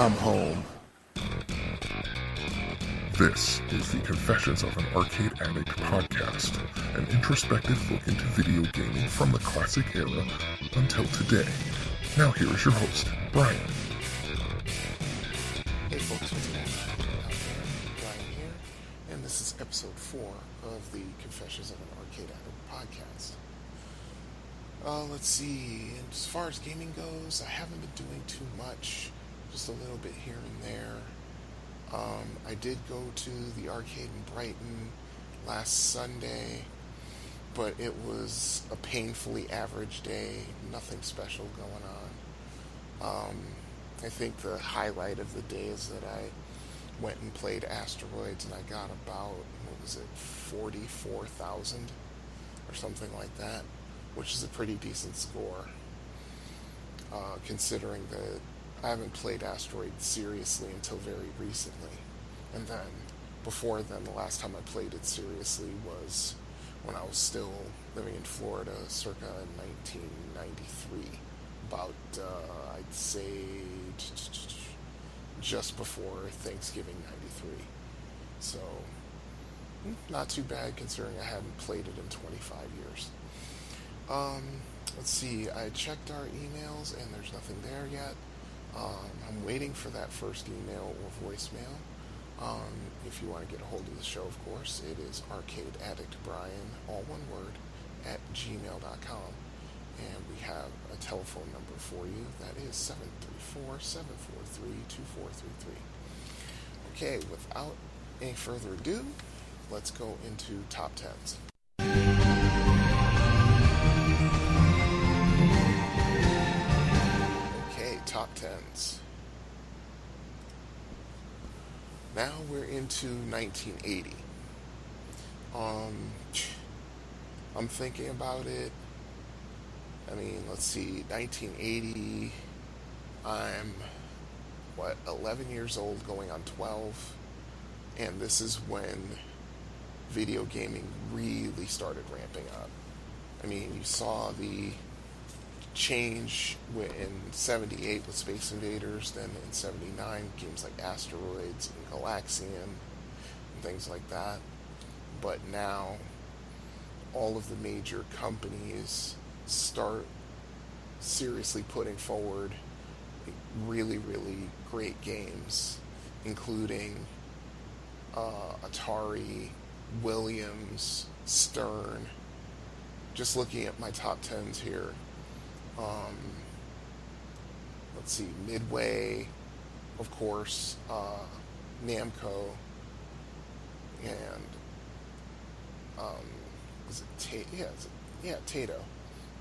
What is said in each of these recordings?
I'm home. This is the Confessions of an Arcade Addict podcast, an introspective look into video gaming from the classic era until today. Now here is your host, Brian. Hey folks, what's going on? Brian here, and this is episode 4 of the Confessions of an Arcade Addict podcast. Let's see, as far as gaming goes, I haven't been doing too much, just a little bit here and there. I did go to the arcade in Brighton last Sunday, but it was a painfully average day, nothing special going on. I think the highlight of the day is that I went and played Asteroids and I got about, 44,000 or something like that, which is a pretty decent score, considering that I haven't played Asteroids seriously until very recently. And then, before then, the last time I played it seriously was when I was still living in Florida, circa 1993. About, I'd say, just before Thanksgiving 93. So, not too bad considering I hadn't played it in 25 years. Let's see, I checked our emails and there's nothing there yet. I'm waiting for that first email or voicemail. If you want to get a hold of the show, of course, it is arcadeaddictbrian, all one word, at gmail.com. And we have a telephone number for you. That is 734-743-2433. Okay, without any further ado, let's go into top 10s. Top 10s. Now we're into 1980. I'm thinking about it. I mean, let's see, 1980, I'm, 11 years old going on 12, and this is when video gaming really started ramping up. I mean, you saw the change in 78 with Space Invaders, then in 79 games like Asteroids and Galaxian and things like that. But now all of the major companies start seriously putting forward really, really great games, including Atari, Williams, Stern. Just looking at my top 10s here, let's see, Midway, of course, Namco, and Taito,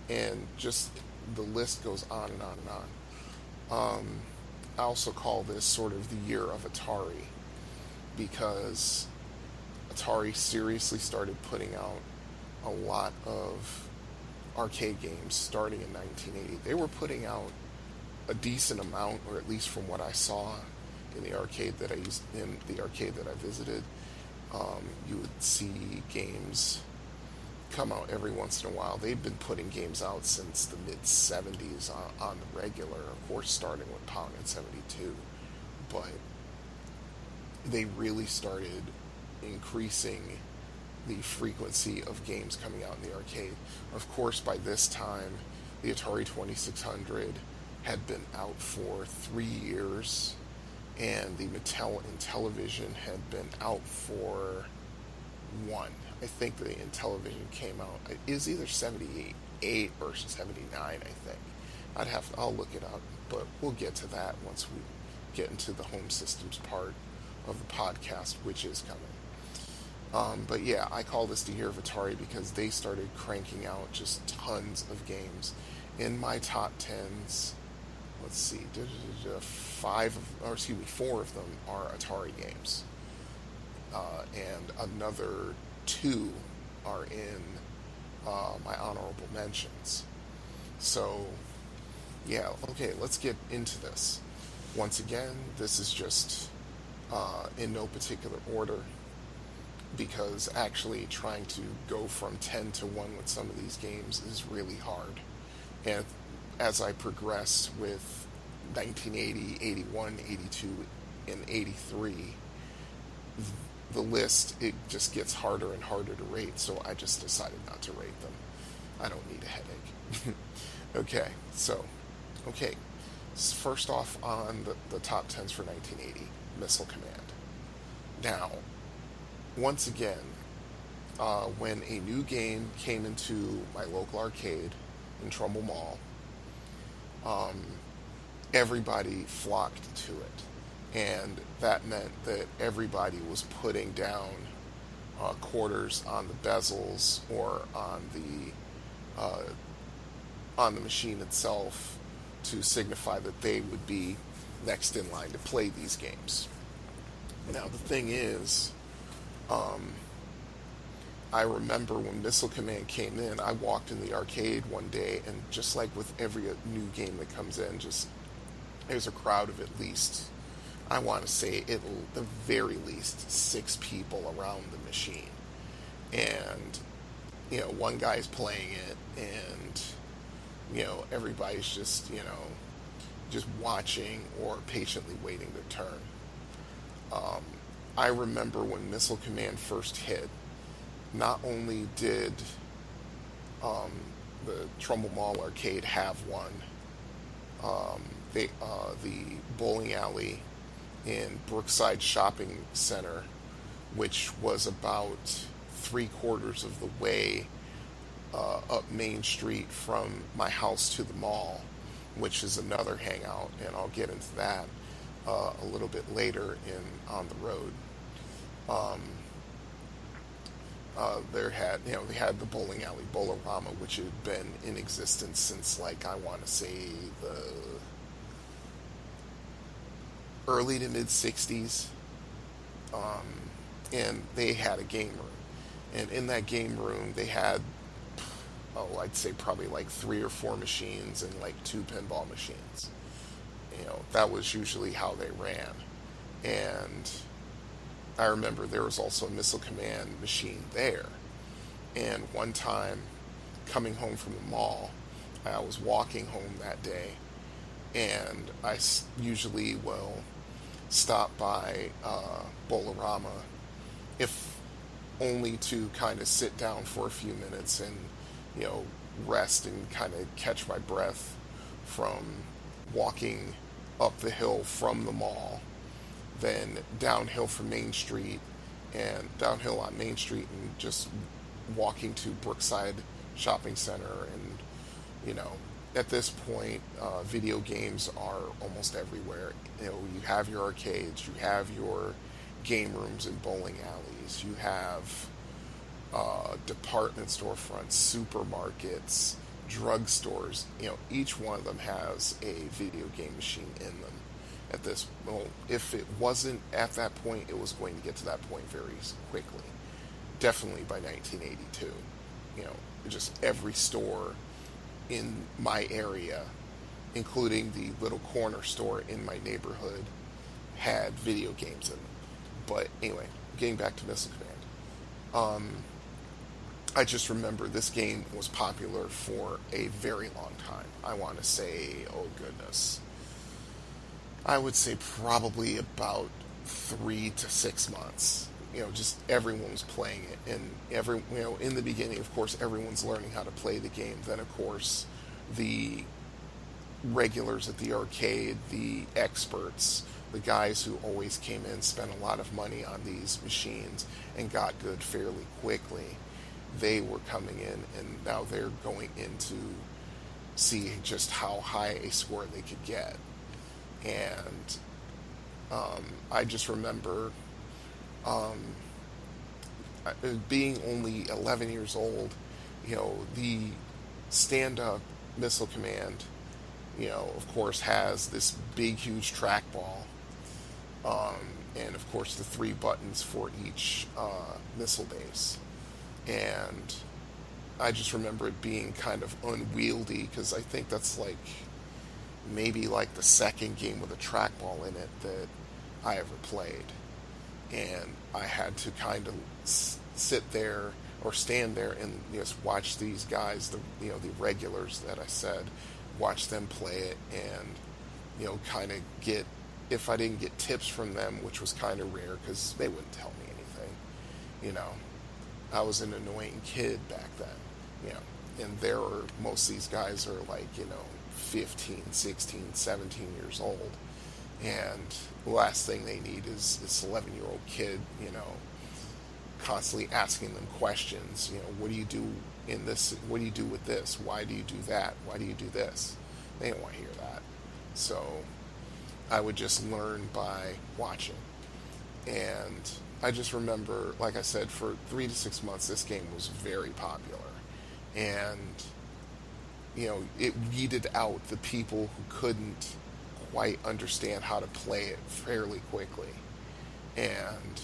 and just the list goes on and on and on. I also call this sort of the year of Atari, because Atari seriously started putting out a lot of arcade games starting in 1980. They were putting out a decent amount, or at least from what I saw in the arcade that I visited, you would see games come out every once in a while. They've been putting games out since the mid-70s on the regular, of course starting with Pong in 72, but they really started increasing the frequency of games coming out in the arcade. Of course, by this time, the Atari 2600 had been out for 3 years, and the Mattel Intellivision had been out for 1. I think the Intellivision came out, it is either 78 or 79, I think. I'll look it up, but we'll get to that once we get into the home systems part of the podcast, which is coming. But yeah, I call this the year of Atari because they started cranking out just tons of games. In my top 10s, let's see, 4 of them are Atari games. And another 2 are in my honorable mentions. So, yeah, okay, let's get into this. Once again, this is just in no particular order, because actually trying to go from 10 to 1 with some of these games is really hard. And as I progress with 1980, 81, 82, and 83, the list, it just gets harder and harder to rate, so I just decided not to rate them. I don't need a headache. Okay, so, okay. First off on the top 10s for 1980, Missile Command. Now, once again, when a new game came into my local arcade in Trumbull Mall, um, everybody flocked to it. And that meant that everybody was putting down quarters on the bezels or on the machine itself to signify that they would be next in line to play these games. Now the thing is, I remember when Missile Command came in, I walked in the arcade one day, and just like with every new game that comes in, just there's a crowd of at least, I want to say at the very least 6 people around the machine. And, one guy's playing it, and, everybody's just, just watching or patiently waiting their turn. I remember when Missile Command first hit, not only did the Trumbull Mall arcade have one, the bowling alley in Brookside Shopping Center, which was about 3/4 of the way up Main Street from my house to the mall, which is another hangout, and I'll get into that a little bit later on the road. They had the bowling alley Bolorama, which had been in existence since, like, I want to say the early to mid 60s. And they had a game room, and in that game room they had, I'd say probably like 3 or 4 machines and like 2 pinball machines. That was usually how they ran. And I remember there was also a Missile Command machine there. And one time, coming home from the mall, I was walking home that day, and I usually will stop by Bolorama, if only to kind of sit down for a few minutes and, rest and kind of catch my breath from walking up the hill from the mall, then downhill from Main Street, and downhill on Main Street, and just walking to Brookside Shopping Center. And at this point, video games are almost everywhere. You have your arcades, you have your game rooms and bowling alleys, you have department storefronts, supermarkets, drugstores. Each one of them has a video game machine in them. If it wasn't at that point, it was going to get to that point very quickly. Definitely by 1982. Just every store in my area, including the little corner store in my neighborhood, had video games in them. But anyway, getting back to Missile Command. I just remember this game was popular for a very long time. I want to say, oh goodness, I would say probably about 3 to 6 months. Just everyone was playing it, and in the beginning, of course, everyone's learning how to play the game. Then, of course, the regulars at the arcade, the experts, the guys who always came in, spent a lot of money on these machines and got good fairly quickly. They were coming in, and now they're going in to see just how high a score they could get. And I just remember being only 11 years old, the stand-up Missile Command, of course, has this big, huge trackball, and of course the 3 buttons for each missile base. And I just remember it being kind of unwieldy, because I think that's maybe the second game with a trackball in it that I ever played. And I had to kind of sit there or stand there and just watch these guys, the regulars that I said, watch them play it, and kind of get, if I didn't get tips from them, which was kind of rare because they wouldn't tell me anything. You know, I was an annoying kid back then. You know, and most of these guys are like, 15, 16, 17 years old. And the last thing they need is this 11-year-old kid, constantly asking them questions. What do you do in this? What do you do with this? Why do you do that? Why do you do this? They don't want to hear that. So I would just learn by watching. And I just remember, like I said, for 3 to 6 months, this game was very popular. And, it weeded out the people who couldn't quite understand how to play it fairly quickly. And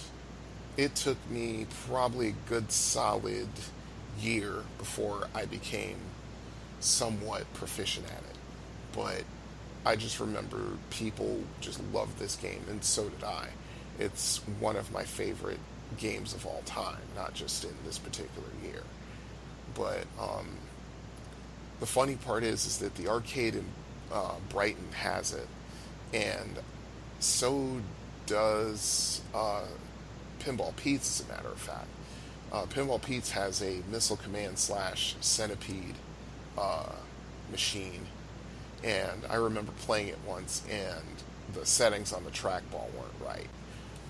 it took me probably a good solid year before I became somewhat proficient at it. But I just remember people just loved this game, and so did I. It's one of my favorite games of all time, not just in this particular year. But the funny part is that the arcade in Brighton has it, and so does Pinball Pete's, as a matter of fact. Pinball Pete's has a Missile Command / Centipede machine, and I remember playing it once, and the settings on the trackball weren't right.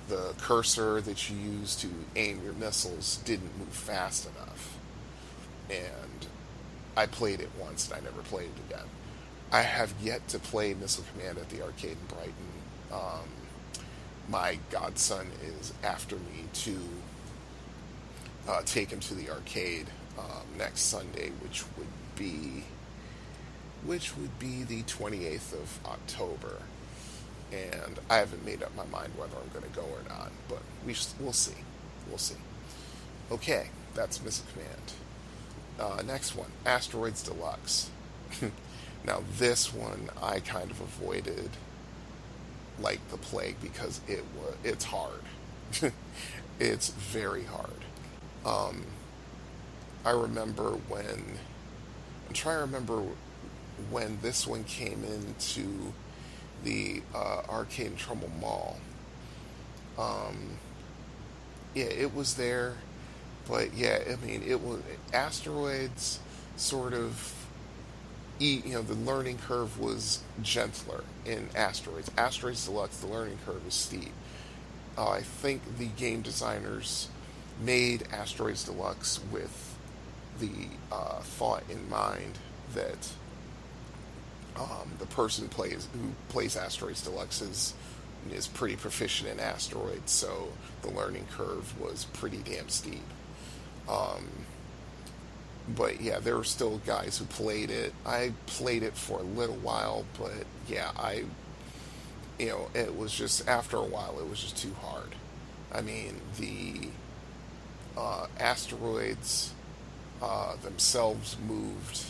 The cursor that you use to aim your missiles didn't move fast enough. And I played it once, and I never played it again. I have yet to play Missile Command at the arcade in Brighton. My godson is after me to take him to the arcade next Sunday, which would be the 28th of October. And I haven't made up my mind whether I'm going to go or not, but we'll see. We'll see. Okay, that's Missile Command. Next one, Asteroids Deluxe. Now this one I kind of avoided like the plague because it's hard. It's very hard. I remember I'm trying to remember when this one came into the arcade in Trumbull Mall. Yeah, it was there, but yeah, I mean, it was Asteroids sort of. The learning curve was gentler in Asteroids. Asteroids Deluxe, the learning curve is steep. I think the game designers made Asteroids Deluxe with the thought in mind that the person who plays Asteroids Deluxe is pretty proficient in asteroids, so the learning curve was pretty damn steep. But yeah, there were still guys who played it. I played it for a little while, but yeah, it was just, after a while, it was just too hard. I mean, the asteroids themselves moved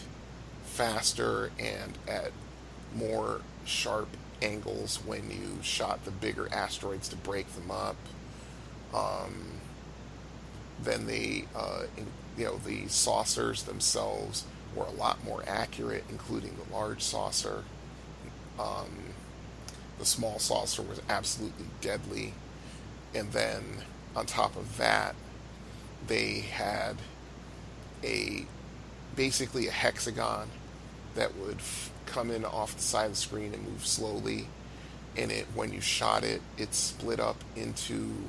faster and at more sharp angles when you shot the bigger asteroids to break them up. Then the saucers themselves were a lot more accurate, including the large saucer. The small saucer was absolutely deadly. And then on top of that, they had basically a hexagon that would come in off the side of the screen and move slowly. And when you shot it, it split up into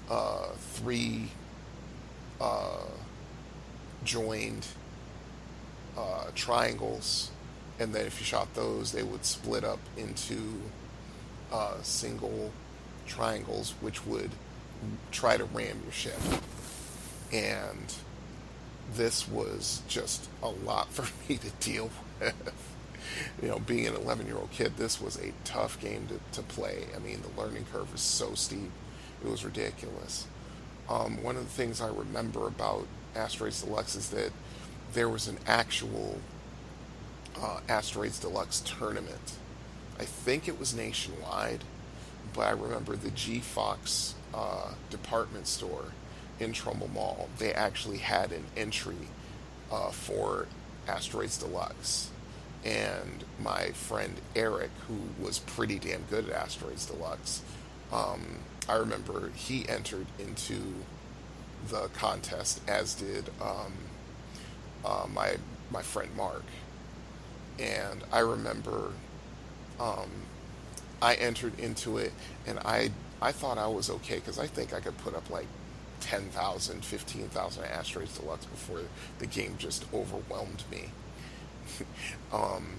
3 joined triangles, and then if you shot those, they would split up into single triangles, which would try to ram your ship. And this was just a lot for me to deal with. Being an 11-year-old kid, this was a tough game to play. I mean, the learning curve was so steep, it was ridiculous. One of the things I remember about Asteroids Deluxe is that there was an actual Asteroids Deluxe tournament. I think it was nationwide, but I remember the G Fox department store in Trumbull Mall, they actually had an entry for Asteroids Deluxe. And my friend Eric, who was pretty damn good at Asteroids Deluxe, I remember he entered into the contest, as did my friend Mark. And I remember um, I entered into it, and I thought I was okay because I think I could put up like 10,000, 15,000 Asteroids Deluxe before the game just overwhelmed me. um,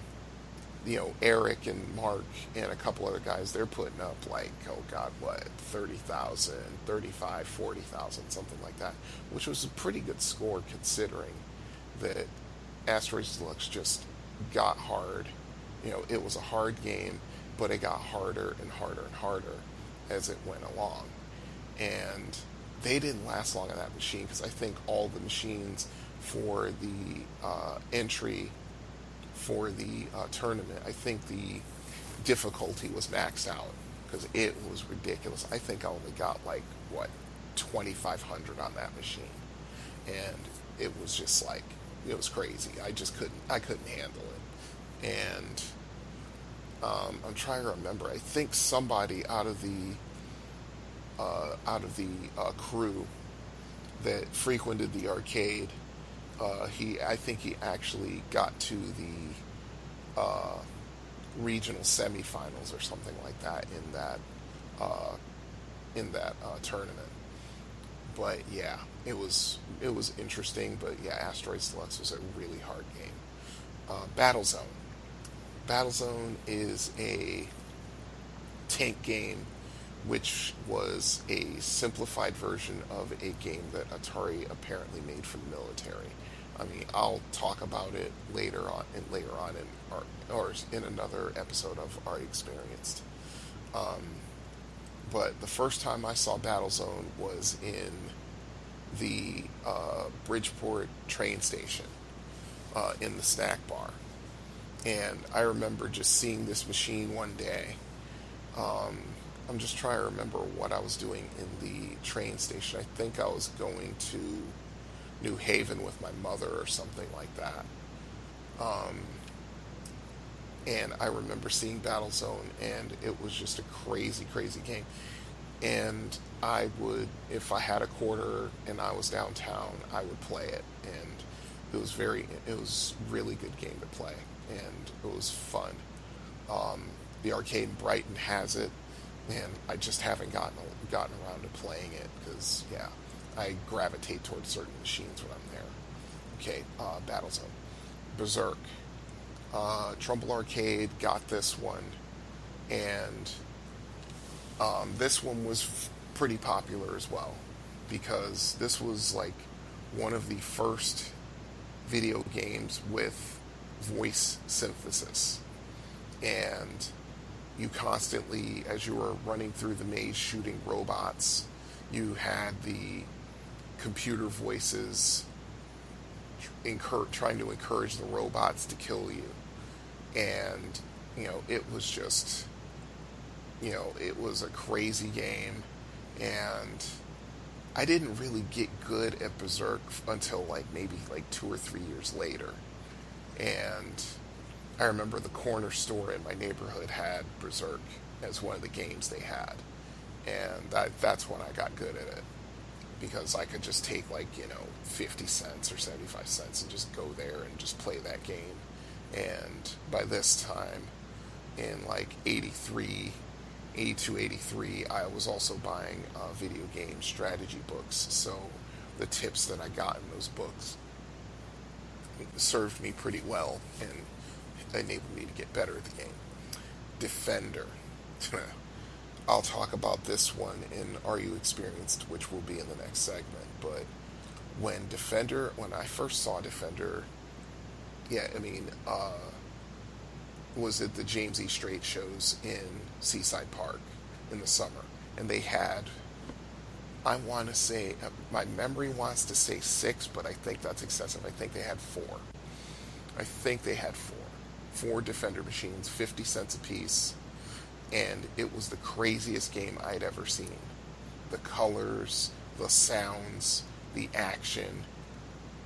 Eric and Mark and a couple other guys, they're putting up like, oh God, what, 30,000, 35, 40,000, something like that, which was a pretty good score considering that Asteroids Deluxe just got hard. It was a hard game, but it got harder and harder and harder as it went along. And they didn't last long on that machine because I think all the machines for the entry for the tournament, I think the difficulty was maxed out because it was ridiculous. I think I only got like, what, 2,500 on that machine. And it was just like, it was crazy. I couldn't handle it. And I'm trying to remember. I think somebody out of the crew that frequented the arcade, I think he actually got to the regional semifinals or something like that in that tournament. But yeah, it was interesting. But yeah, Asteroids Deluxe was a really hard game. Battlezone. Battlezone is a tank game, which was a simplified version of a game that Atari apparently made for the military. I mean, I'll talk about it later on in another episode of Our Experienced. But the first time I saw Battlezone was in the Bridgeport train station in the snack bar. And I remember just seeing this machine one day. I'm just trying to remember what I was doing in the train station. I think I was going to New Haven with my mother or something like that. And I remember seeing Battlezone, and it was just a crazy, crazy game. And I would, if I had a quarter and I was downtown, I would play it. And it was really good game to play, and it was fun. The arcade in Brighton has it, and I just haven't gotten around to playing it because, yeah, I gravitate towards certain machines when I'm there. Okay, Battlezone. Berserk. Trumbull Arcade got this one, and this one was pretty popular as well because this was like one of the first video games with voice synthesis. And you constantly, as you were running through the maze shooting robots, you had the computer voices trying to encourage the robots to kill you. And, it was just, it was a crazy game. And I didn't really get good at Berserk until maybe 2 or 3 years later. And I remember the corner store in my neighborhood had Berserk as one of the games they had. And that's when I got good at it. Because I could just take 50 cents or 75 cents and just go there and just play that game. And by this time, in 82, 83, I was also buying video game strategy books. So the tips that I got in those books served me pretty well and enabled me to get better at the game. Defender. I'll talk about this one in Are You Experienced, which will be in the next segment. But when I first saw Defender, was at the James E. Strait shows in Seaside Park in the summer. And they had, I want to say, my memory wants to say 6, but I think that's excessive. I think they had 4. Four Defender machines, 50 cents a piece. And it was the craziest game I'd ever seen. The colors, the sounds, the action.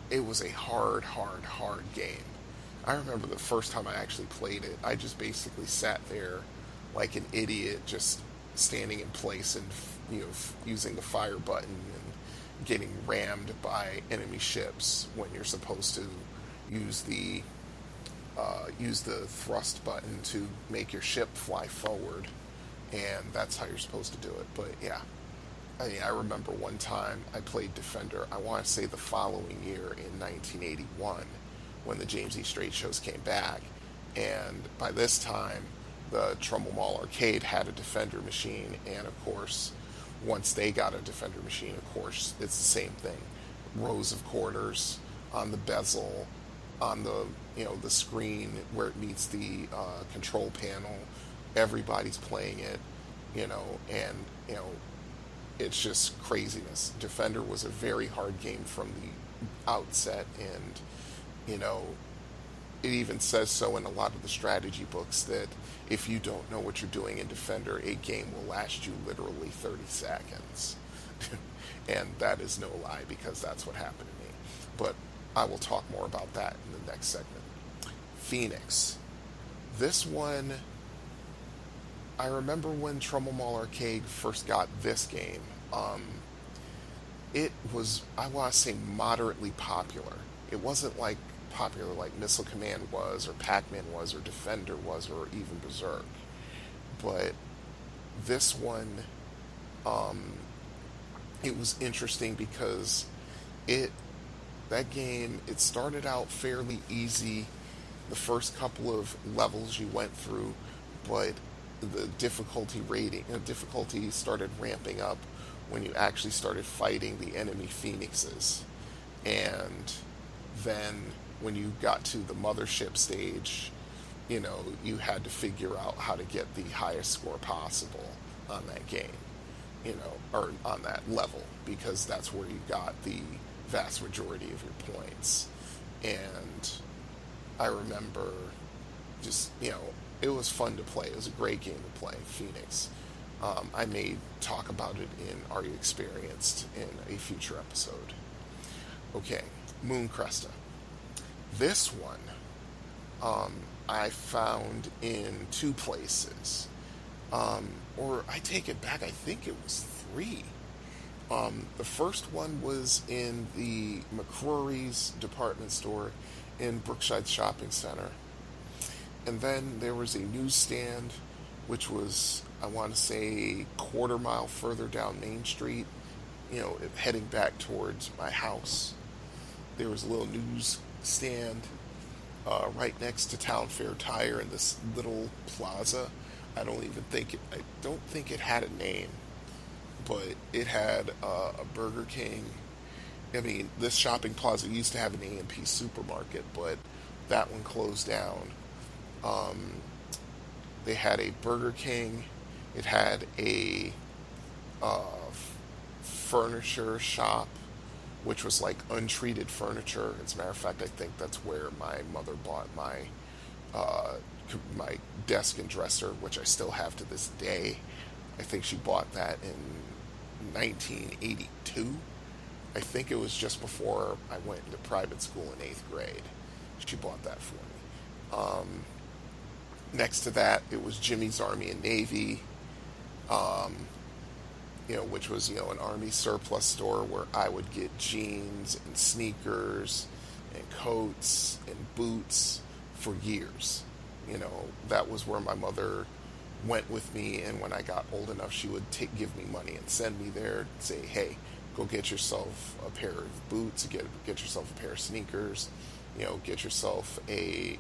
It was a hard game. I remember the first time I actually played it, I just basically sat there like an idiot, just standing in place and using the fire button and getting rammed by enemy ships when you're supposed to use the thrust button to make your ship fly forward, and that's how you're supposed to do it. But yeah, I remember one time I played Defender, I want to say the following year in 1981, when the James E. Strait shows came back. And by this time, the Trumbull Mall Arcade had a Defender machine, and of course, once they got a Defender machine, of course, it's the same thing. Rows of quarters on the bezel, on the the screen where it meets the control panel. Everybody's playing it, and it's just craziness. Defender was a very hard game from the outset, and it even says so in a lot of the strategy books that if you don't know what you're doing in Defender, a game will last you literally 30 seconds. And that is no lie, because that's what happened to me. But I will talk more about that in the next segment. Phoenix. This one, I remember when Trumbull Mall Arcade first got this game. It was, I want to say, moderately popular. It wasn't like popular like Missile Command was, or Pac-Man was, or Defender was, or even Berserk. But this one, it was interesting because that game, it started out fairly easy the first couple of levels you went through, but the difficulty started ramping up when you actually started fighting the enemy phoenixes. And then when you got to the mothership stage, you had to figure out how to get the highest score possible on that game, or on that level, because that's where you got the vast majority of your points. And I remember just, it was fun to play. It was a great game to play, Phoenix. I may talk about it in Are You Experienced in a future episode. Okay, Moon Cresta. This one I found in two places. Or I take it back, I think it was three. The first one was in the McCrory's department store in Brookside Shopping Center. And then there was a newsstand, which was, I want to say, quarter mile further down Main Street, heading back towards my house. There was a little newsstand right next to Town Fair Tire in this little plaza. I don't think it had a name, but it had a Burger King. I mean, this shopping plaza used to have an A&P supermarket, but that one closed down. They had a Burger King. It had a furniture shop, which was like untreated furniture. As a matter of fact, I think that's where my mother bought my desk and dresser, which I still have to this day. I think she bought that in 1982. I think it was just before I went into private school in 8th grade. She bought that for me. Next to that, it was Jimmy's Army and Navy, which was, an Army surplus store where I would get jeans and sneakers and coats and boots for years. That was where my mother went with me, and when I got old enough, she would give me money and send me there and say, hey, go get yourself a pair of boots, get yourself a pair of sneakers, get yourself a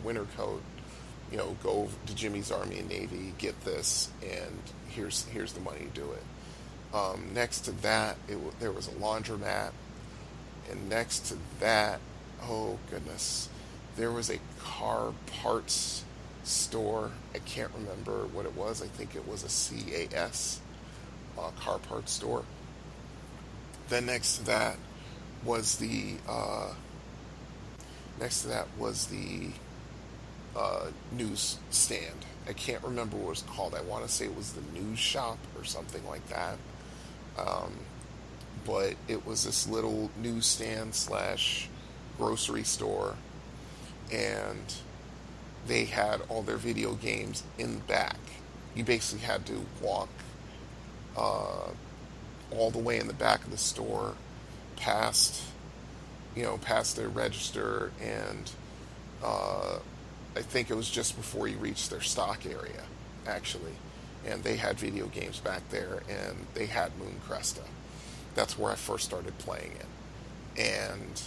winter coat, go to Jimmy's Army and Navy, get this, and here's the money to do it. Next to that, there was a laundromat, and next to that, oh goodness, there was a car parts store. I can't remember what it was. I think it was a CAS car parts store. Then next to that was the news stand. I can't remember what it was called. I want to say it was the news shop or something like that. But it was this little newsstand / grocery store. and they had all their video games in the back. You basically had to walk uh, all the way in the back of the store, past past their register, and uh, I think it was just before you reached their stock area, actually. And they had video games back there, and they had Moon Cresta. That's where I first started playing it, and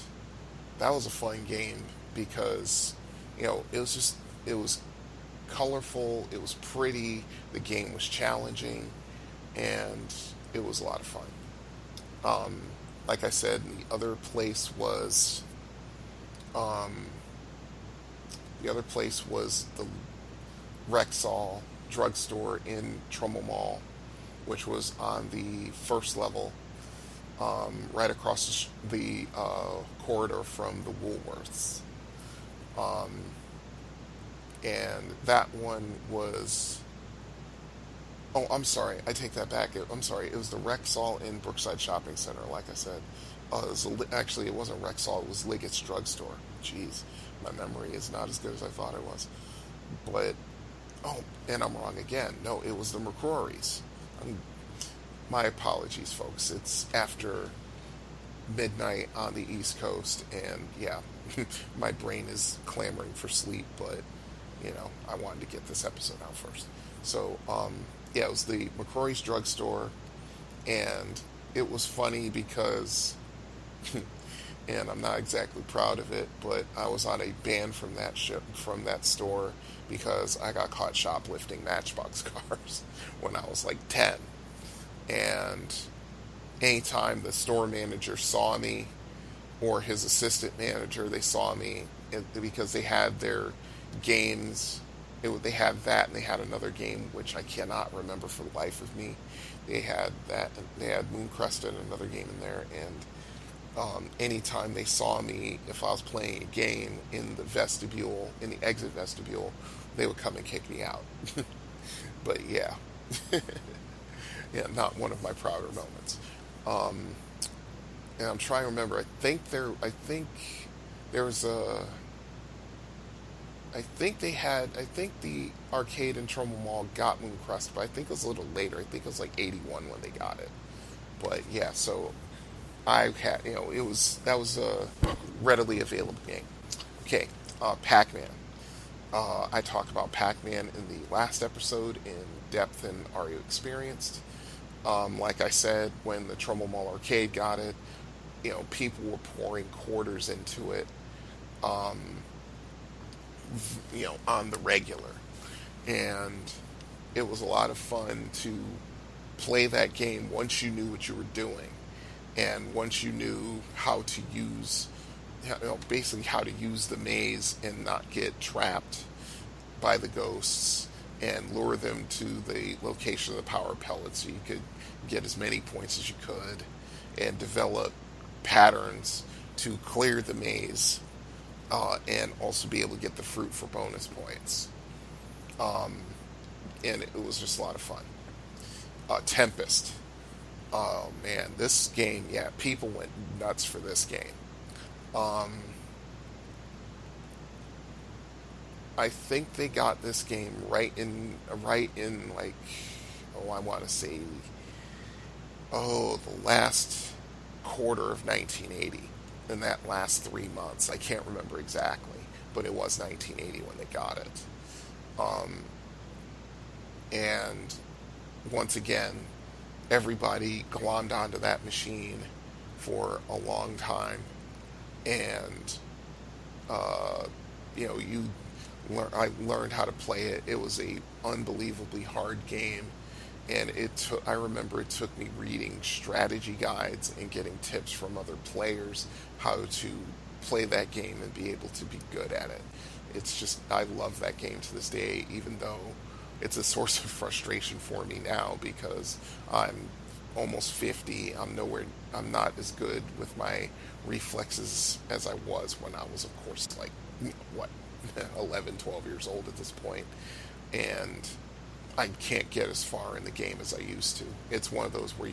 that was a fun game because it was colorful, it was pretty, the game was challenging, and it was a lot of fun. Um, like I said, the other place was um, the Rexall drugstore in Trumbull Mall, which was on the first level, right across the corridor from the Woolworths. Um, and that one was. Oh, I'm sorry. I take that back. I'm sorry. It was the Rexall in Brookside Shopping Center, like I said. Actually, it wasn't Rexall. It was Liggett's Drugstore. Jeez, my memory is not as good as I thought it was. But, oh, and I'm wrong again. No, it was the McCrory's. My apologies, folks. It's after midnight on the East Coast, and yeah, my brain is clamoring for sleep, but, I wanted to get this episode out first. So, yeah, it was the McCrory's Drugstore, and it was funny because, and I'm not exactly proud of it, but I was on a ban from from that store because I got caught shoplifting Matchbox cars when I was like 10. And anytime the store manager saw me, or his assistant manager, they saw me, because they had their games. They had that, and they had another game which I cannot remember for the life of me. They had that, and they had Moon Cresta and another game in there. And anytime they saw me, if I was playing a game in the vestibule, in the exit vestibule, they would come and kick me out. But yeah, yeah, not one of my prouder moments. Um, and I'm trying to remember. I think there was a. I think the arcade in Trumbull Mall got Moon Crest, but I think it was a little later. I think it was like 81 when they got it. But yeah, so I had, that was a readily available game. Okay, Pac-Man. I talked about Pac-Man in the last episode in depth, and are you experienced? Like I said, when the Trumbull Mall arcade got it, people were pouring quarters into it. Um, on the regular. And it was a lot of fun to play that game once you knew what you were doing. And once you knew how to use, basically how to use the maze and not get trapped by the ghosts, and lure them to the location of the power pellets so you could get as many points as you could, and develop patterns to clear the maze, and also be able to get the fruit for bonus points. Um, and it was just a lot of fun. Tempest. Oh man, this game, yeah, people went nuts for this game. Um, I think they got this game right in like, oh, I want to say, the last quarter of 1980. In that last 3 months, I can't remember exactly, but it was 1980 when they got it. And once again, everybody glommed onto that machine for a long time, and I learned how to play it. It was a unbelievably hard game, and I remember it took me reading strategy guides and getting tips from other players how to play that game and be able to be good at it. It's just, I love that game to this day, even though it's a source of frustration for me now because I'm almost 50. I'm not as good with my reflexes as I was when I was, of course, like, 11, 12 years old at this point. And I can't get as far in the game as I used to. It's one of those where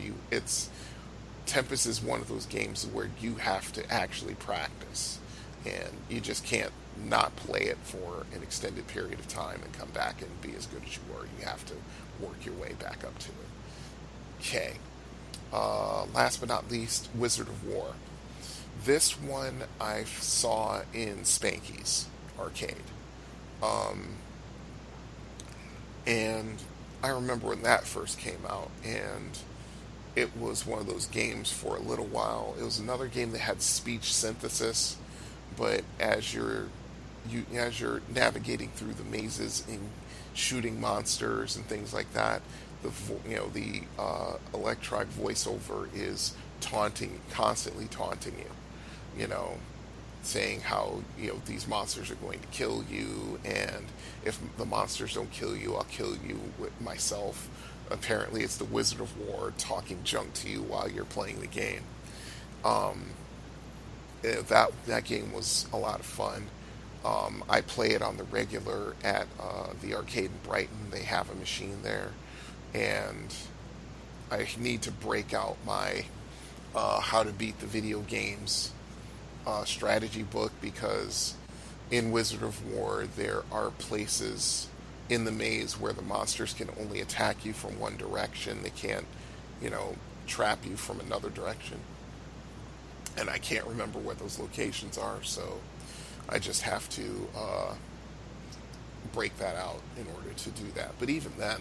Tempest is one of those games where you have to actually practice. And you just can't not play it for an extended period of time and come back and be as good as you were. You have to work your way back up to it. Okay. Last but not least, Wizard of War. This one I saw in Spanky's arcade. And I remember when that first came out, and it was one of those games for a little while. It was another game that had speech synthesis, but as you're navigating through the mazes and shooting monsters and things like that, the electronic voiceover is constantly taunting you, saying how these monsters are going to kill you, and if the monsters don't kill you, I'll kill you myself. Apparently, it's the Wizard of War talking junk to you while you're playing the game. That game was a lot of fun. I play it on the regular at the arcade in Brighton. They have a machine there, and I need to break out my how to beat the video games strategy book, because in Wizard of War there are places in the maze where the monsters can only attack you from one direction. They can't, trap you from another direction. And I can't remember where those locations are, so I just have to break that out in order to do that. But even then,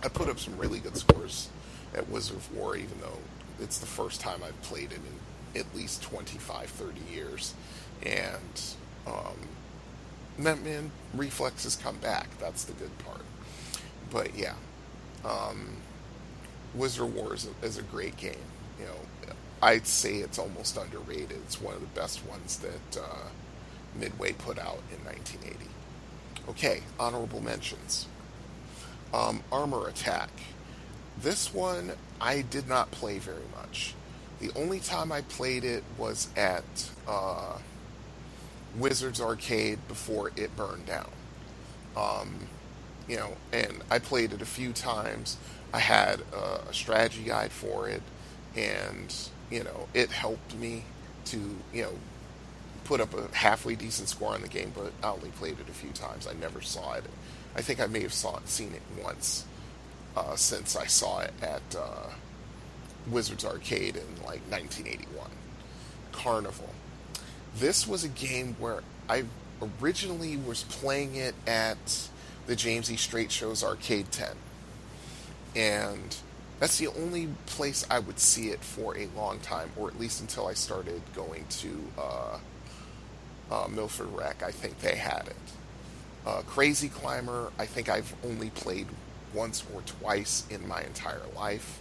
I put up some really good scores at Wizard of War, even though it's the first time I've played it in at least 25, 30 years. And, man, reflexes come back. That's the good part. But, yeah. Wizard of War is a great game. I'd say it's almost underrated. It's one of the best ones that Midway put out in 1980. Okay, honorable mentions. Armor Attack. This one I did not play very much. The only time I played it was at Wizards Arcade before it burned down. And I played it a few times. I had a strategy guide for it, and it helped me to put up a halfway decent score on the game. But I only played it a few times. I never saw it. I think I may have seen it once since I saw it at Wizards Arcade in like 1981. Carnival. This was a game where I originally was playing it at the James E. Straight Show's Arcade 10. And that's the only place I would see it for a long time, or at least until I started going to Milford Rec. I think they had it. Crazy Climber, I think I've only played once or twice in my entire life.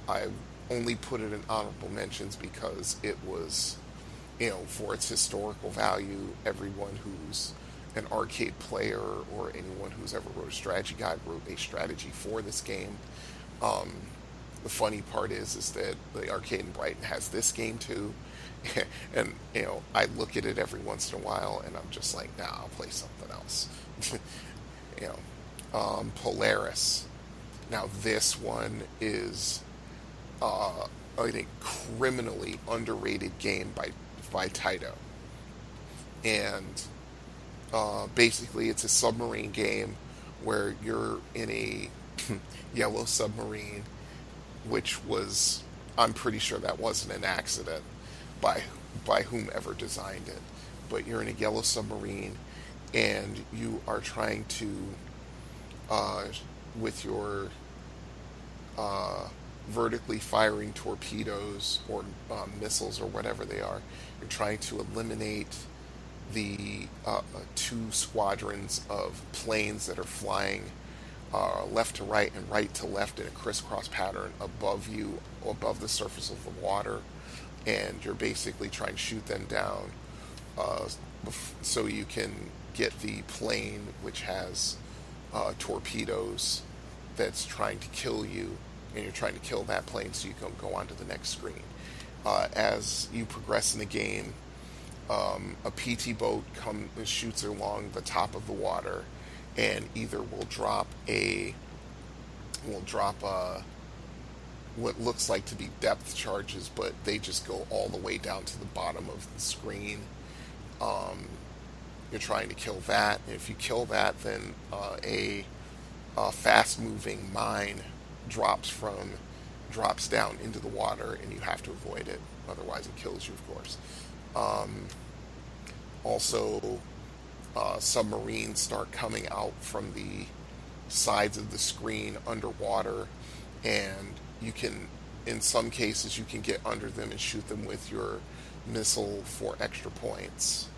I only put it in honorable mentions because it was, for its historical value. Everyone who's an arcade player or anyone who's ever wrote a strategy guide wrote a strategy for this game. The funny part is that the arcade in Brighton has this game too, and I look at it every once in a while, and I'm just like, nah, I'll play something else. Polaris. Now this one is I think criminally underrated game by Taito, and basically it's a submarine game where you're in a yellow submarine, which was, I'm pretty sure that wasn't an accident by whomever designed it, but you're in a yellow submarine and you are trying to with your vertically firing torpedoes or missiles or whatever they are, you're trying to eliminate the two squadrons of planes that are flying left to right and right to left in a crisscross pattern above you, above the surface of the water, and you're basically trying to shoot them down so you can get the plane which has torpedoes that's trying to kill you, and you're trying to kill that plane so you can go on to the next screen. As you progress in the game, a PT boat shoots along the top of the water, and either will drop what looks like to be depth charges, but they just go all the way down to the bottom of the screen. you're trying to kill that. And if you kill that, then a fast-moving mine drops down into the water, and you have to avoid it. Otherwise, it kills you, of course. Um, Also, submarines start coming out from the sides of the screen underwater, and you can, in some cases, you can get under them and shoot them with your missile for extra points.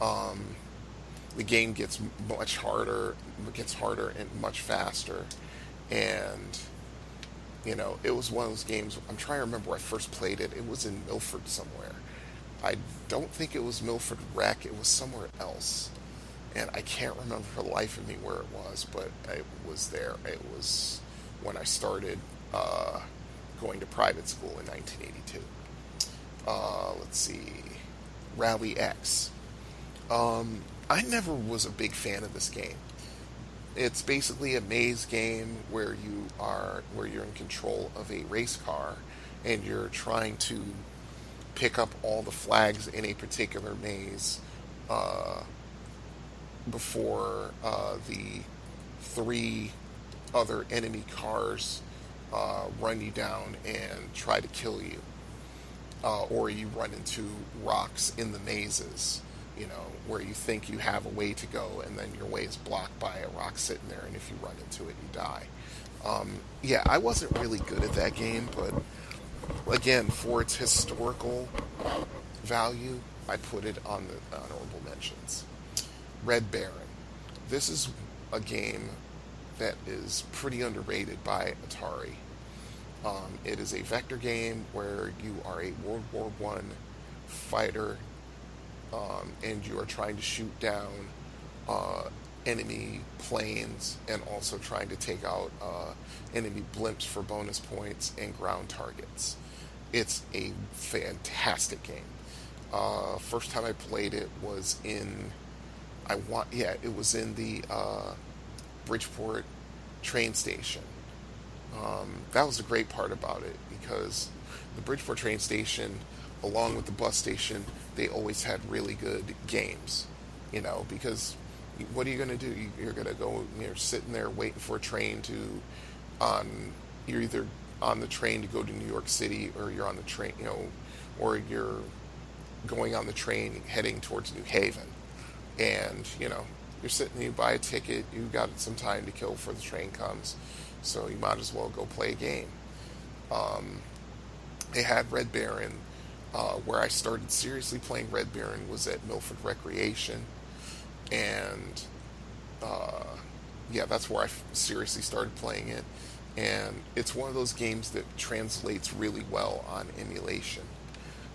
Um, the game gets harder and much faster, and it was one of those games. I'm trying to remember where I first played it. It was in Milford somewhere. I don't think it was Milford Rec. It was somewhere else, and I can't remember for the life of me where it was, but it was there. It was when I started going to private school in 1982. Let's see, Rally X. I never was a big fan of this game. It's basically a maze game where you're in control of a race car, and you're trying to pick up all the flags in a particular maze uh, before the three other enemy cars run you down and try to kill you, or you run into rocks in the mazes. Where you think you have a way to go, and then your way is blocked by a rock sitting there, and if you run into it, you die. Yeah, I wasn't really good at that game, but again, for its historical value, I put it on the honorable mentions. Red Baron. This is a game that is pretty underrated by Atari. It is a vector game where you are a World War One fighter, and you are trying to shoot down enemy planes, and also trying to take out enemy blimps for bonus points and ground targets. It's a fantastic game. First time I played it was in it was in the Bridgeport train station. That was the great part about it, because the Bridgeport train station, along with the bus station, they always had really good games. Because what are you going to do? You're going to go, you're sitting there waiting for a train you're either on the train to go to New York City, or you're on the train, or you're going on the train heading towards New Haven. And, you're sitting, you buy a ticket, you got some time to kill before the train comes, so you might as well go play a game. They had Red Baron. Where I started seriously playing Red Baron was at Milford Recreation, and that's where I seriously started playing it. And it's one of those games that translates really well on emulation.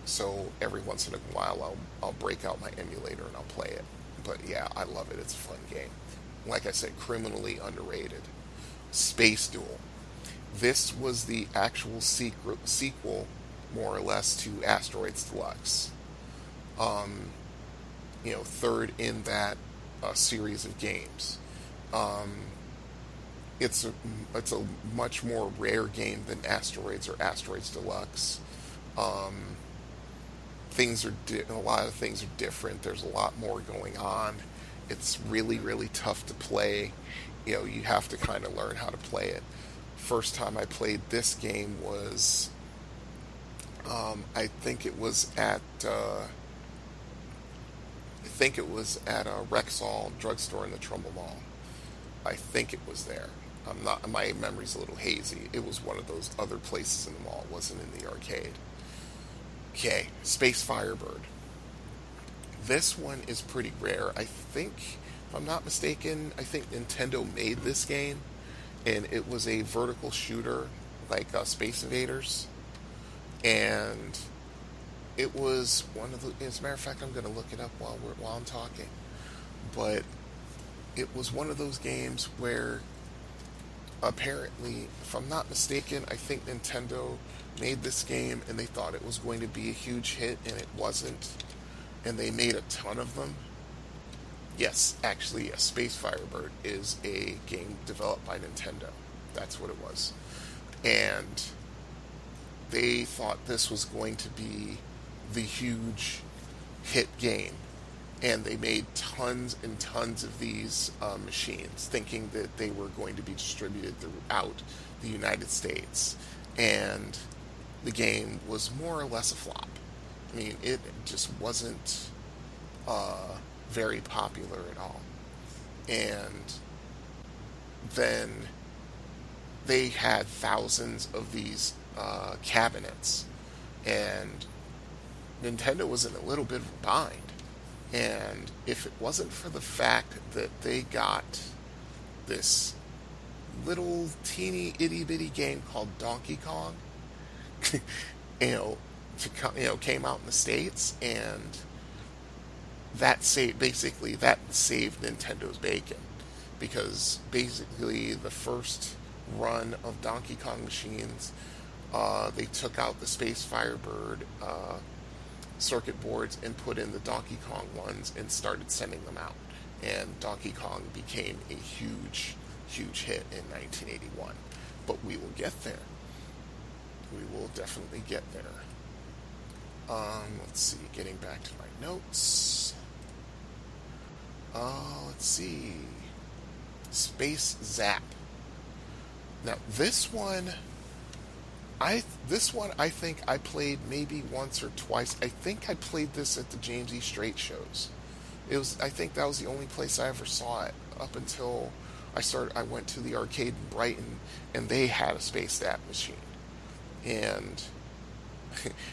So every once in a while, I'll break out my emulator and I'll play it. But yeah, I love it. It's a fun game. Like I said, criminally underrated. Space Duel. This was the actual sequel, more or less, to Asteroids Deluxe. Third in that series of games. It's a much more rare game than Asteroids or Asteroids Deluxe. A lot of things are different. There's a lot more going on. It's really, really tough to play. You have to kind of learn how to play it. First time I played this game was, I think it was at a Rexall drugstore in the Trumbull Mall. I think it was there. My memory's a little hazy. It was one of those other places in the mall. It wasn't in the arcade. Okay, Space Firebird. This one is pretty rare. I think, if I'm not mistaken, I think Nintendo made this game, and it was a vertical shooter like Space Invaders. And it was one of the. As a matter of fact, I'm going to look it up while I'm talking. But it was one of those games where, apparently, if I'm not mistaken, I think Nintendo made this game and they thought it was going to be a huge hit, and it wasn't. And they made a ton of them. Yes, actually, Space Firebird is a game developed by Nintendo. That's what it was. And they thought this was going to be the huge hit game. and they made tons and tons of these machines, thinking that they were going to be distributed throughout the United States. And the game was more or less a flop. I mean, it just wasn't very popular at all. And then they had thousands of these cabinets, and Nintendo was in a little bit of a bind. And if it wasn't for the fact that they got this little teeny itty bitty game called Donkey Kong, you know, came out in the States, and that saved Nintendo's bacon, because basically the first run of Donkey Kong machines, they took out the Space Firebird circuit boards and put in the Donkey Kong ones and started sending them out. And Donkey Kong became a huge, huge hit in 1981. But we will get there. We will definitely get there. Let's see, getting back to my notes. Let's see. Space Zap. Now this one I think I played maybe once or twice. I think I played this at the James E. Strait shows. I think that was the only place I ever saw it up until I went to the arcade in Brighton, and they had a Space Zap machine. And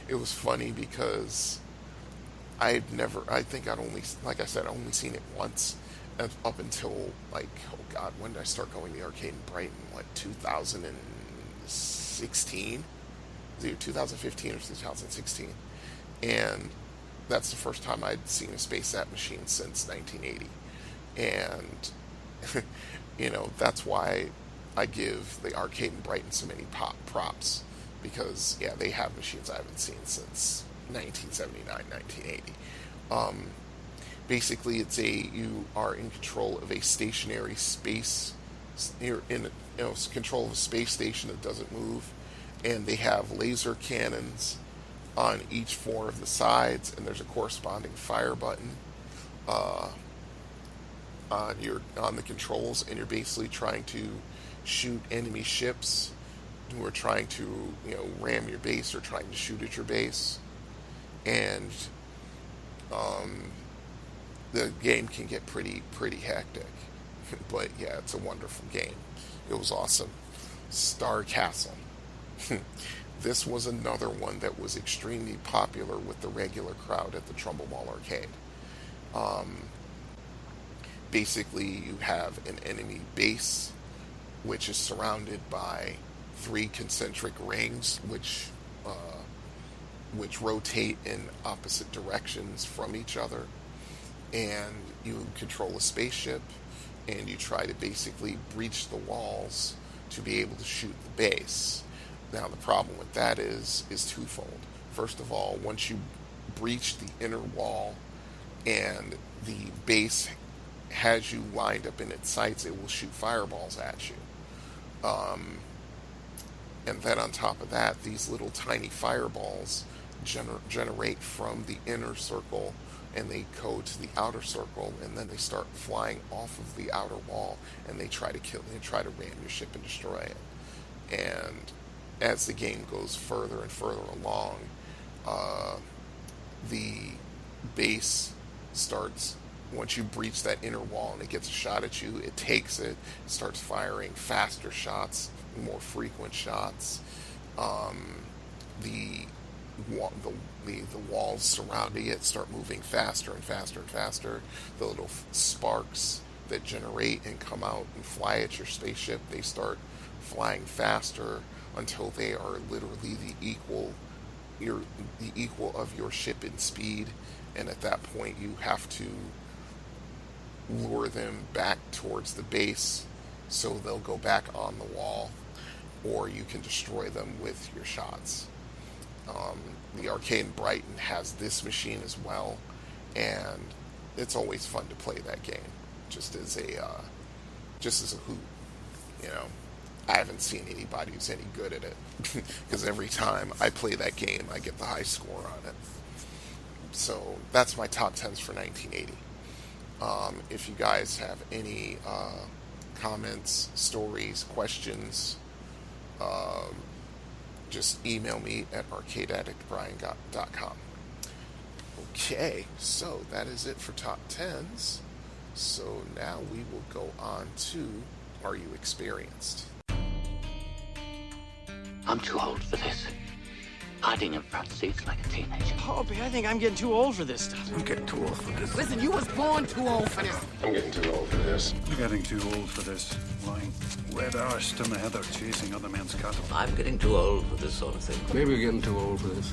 it was funny because I think I'd only, like I said, I only seen it once, up until, like, oh God, when did I start going to the arcade in Brighton? What, 2016? It was either 2015 or 2016. And that's the first time I'd seen a Space Zap machine since 1980. And, that's why I give the arcade in Brighton so many props. Because, yeah, they have machines I haven't seen since 1979, 1980. Basically, you are in control of a stationary space. You're in control of a space station that doesn't move, and they have laser cannons on each four of the sides, and there's a corresponding fire button on the controls, and you're basically trying to shoot enemy ships who are trying to ram your base or trying to shoot at your base. And the game can get pretty hectic. But yeah, it's a wonderful game. It was awesome. Star Castle. This was another one that was extremely popular with the regular crowd at the Trumbull Mall Arcade. Basically, you have an enemy base, which is surrounded by 3 concentric rings, which rotate in opposite directions from each other. And you control a spaceship, and you try to basically breach the walls to be able to shoot the base. Now, the problem with that is twofold. First of all, once you breach the inner wall and the base has you lined up in its sights, it will shoot fireballs at you. And then on top of that, these little tiny fireballs generate from the inner circle, and they go to the outer circle, and then they start flying off of the outer wall, and they try to ram your ship and destroy it. And as the game goes further and further along, the base starts, once you breach that inner wall and it gets a shot at you, it takes it, starts firing faster shots, more frequent shots. The walls surrounding it start moving faster and faster and faster. The little sparks that generate and come out and fly at your spaceship, they start flying faster until they are literally the equal of your ship in speed. And at that point, you have to lure them back towards the base so they'll go back on the wall, or you can destroy them with your shots. The arcade in Brighton has this machine as well, and it's always fun to play that game, just as a hoot. I haven't seen anybody who's any good at it, because every time I play that game, I get the high score on it. So that's my top 10s for 1980. If you guys have any comments, stories, questions, just email me at arcadeaddictbrian.com. Okay, so that is it for top 10s. So now we will go on to Are You Experienced? I'm too old for this. Hiding in front seats like a teenager. Hobie, I think I'm getting too old for this stuff. I'm getting too old for this. Listen, you was born too old for this. I'm getting too old for this. You're getting too old for this. Lying red-arsed in the heather chasing other men's cattle. I'm getting too old for this sort of thing. Maybe you're getting too old for this.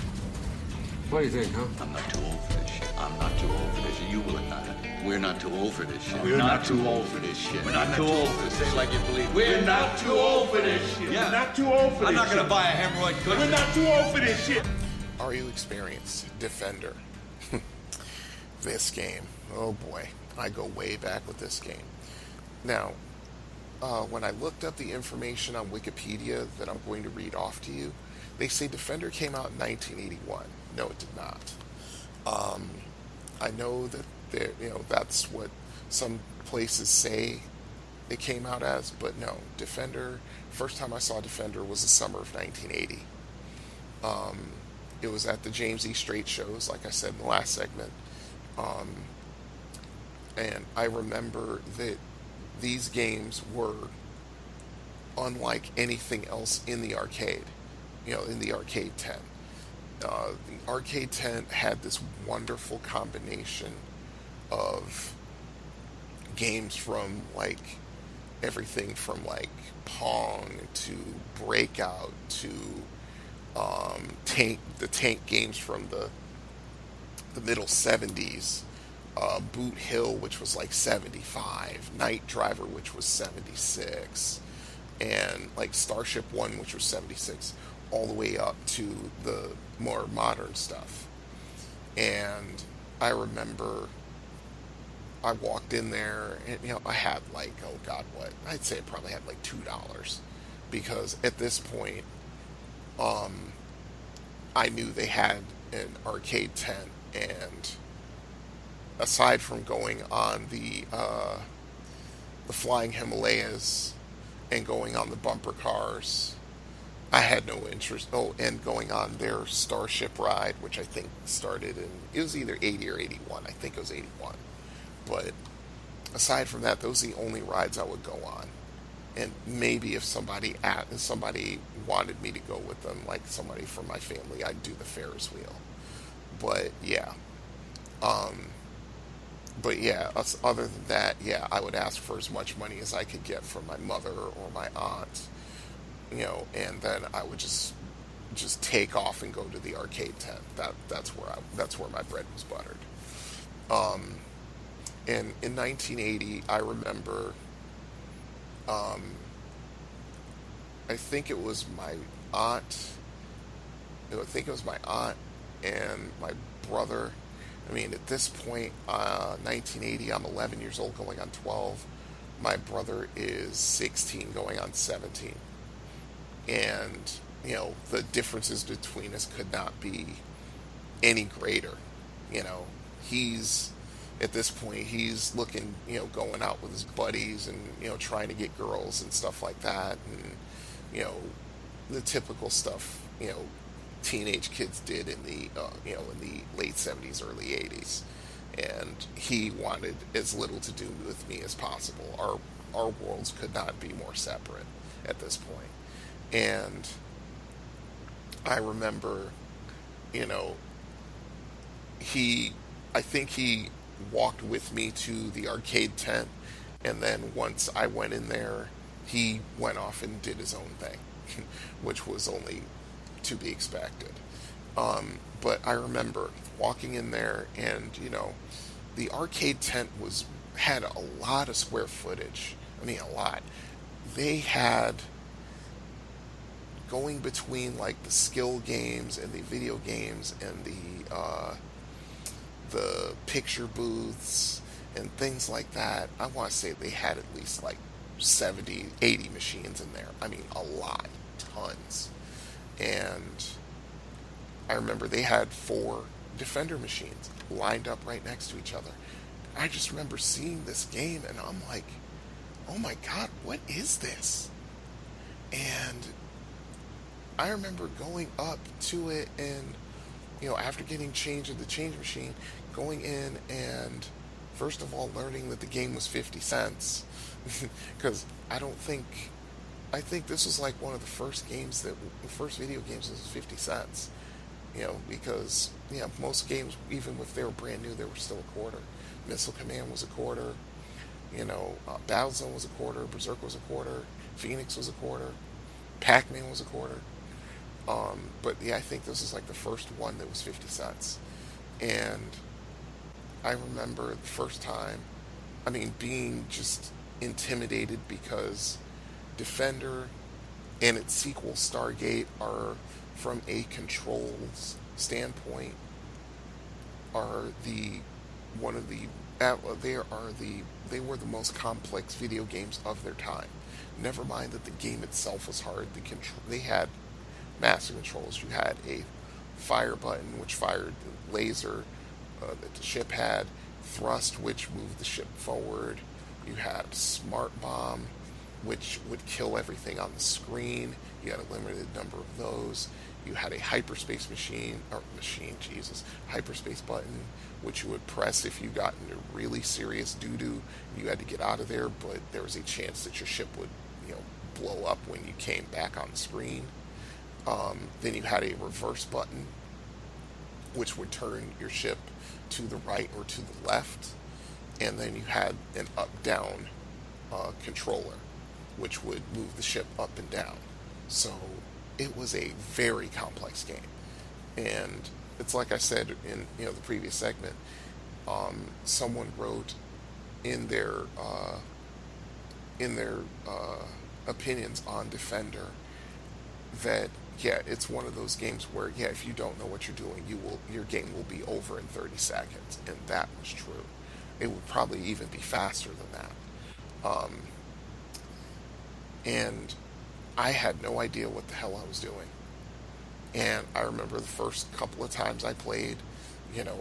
What do you think, huh? I'm not too old for this shit. I'm not too old for this shit. You will not. We're not too old for this shit. We're not too old for this shit. We're not too old for this. Say it like you believe. We're not too old for this shit. Yeah. We're not too old for this I'm not shit. gonna buy a hemorrhoid cushion. We're not too old for this shit. Are You Experienced? Defender. This game. Oh boy. I go way back with this game. Now, when I looked up the information on Wikipedia that I'm going to read off to you, they say Defender came out in 1981. No, it did not. I know that that's what some places say it came out as, but no. Defender, first time I saw Defender was the summer of 1980. It was at the James E. Strait shows, like I said in the last segment. And I remember that these games were unlike anything else in the arcade, in the arcade tent. The arcade tent had this wonderful combination of games from like everything from like Pong to Breakout to the tank games from the middle 70s, Boot Hill, which was like 75, Night Driver, which was 76, and like Starship 1, which was 76, all the way up to the more modern stuff. And I remember I walked in there and I had like, oh god, what? I'd say I probably had like $2, because at this point I knew they had an arcade tent, and aside from going on the Flying Himalayas and going on the bumper cars, I had no interest. Oh, and going on their Starship ride, which I think started it was either 80 or 81. I think it was 81. But aside from that, those are the only rides I would go on. And maybe if somebody wanted me to go with them, like somebody from my family, I'd do the Ferris wheel. But yeah. Other than that, yeah, I would ask for as much money as I could get from my mother or my aunt, and then I would just take off and go to the arcade tent. That's where my bread was buttered. And in 1980, I remember, I think it was my aunt. I think it was my aunt and my brother. I mean, at this point, 1980, I'm 11 years old going on 12. My brother is 16 going on 17. And, the differences between us could not be any greater. At this point, he's looking, going out with his buddies and, trying to get girls and stuff like that. And, the typical stuff, teenage kids did in the in the late 70s, early 80s, and he wanted as little to do with me as possible. Our worlds could not be more separate at this point. And I remember, I think he walked with me to the arcade tent, and then once I went in there, he went off and did his own thing, which was only to be expected. But I remember walking in there, and the arcade tent had a lot of square footage. I mean, a lot. They had, going between like the skill games and the video games and the picture booths and things like that, I want to say they had at least like 70, 80 machines in there. I mean, a lot, tons. And I remember they had 4 Defender machines lined up right next to each other. I just remember seeing this game and I'm like, oh my god, what is this? And I remember going up to it and, after getting change at the change machine, going in and first of all learning that the game was 50 cents. Because I think this was like one of the first video games that was 50 cents. Because, most games, even if they were brand new, they were still a quarter. Missile Command was a quarter. Battlezone was a quarter. Berserk was a quarter. Phoenix was a quarter. Pac-Man was a quarter. But yeah, I think this is like the first one that was 50 cents. And I remember the first time, being just intimidated because Defender and its sequel Stargate are, from a controls standpoint, they were the most complex video games of their time. Never mind that the game itself was hard. They had master controls. You had a fire button which fired the laser that the ship had, thrust which moved the ship forward. You had smart bomb which would kill everything on the screen. You had a limited number of those. You had a hyperspace hyperspace button, which you would press if you got into really serious doo-doo. You had to get out of there, but there was a chance that your ship would, blow up when you came back on the screen. Then you had a reverse button, which would turn your ship to the right or to the left. And then you had an up-down controller, which would move the ship up and down. So it was a very complex game. And it's like I said in the previous segment, someone wrote in their opinions on Defender that it's one of those games where if you don't know what you're doing, your game will be over in 30 seconds, and that was true. It would probably even be faster than that. And I had no idea what the hell I was doing. And I remember the first couple of times I played,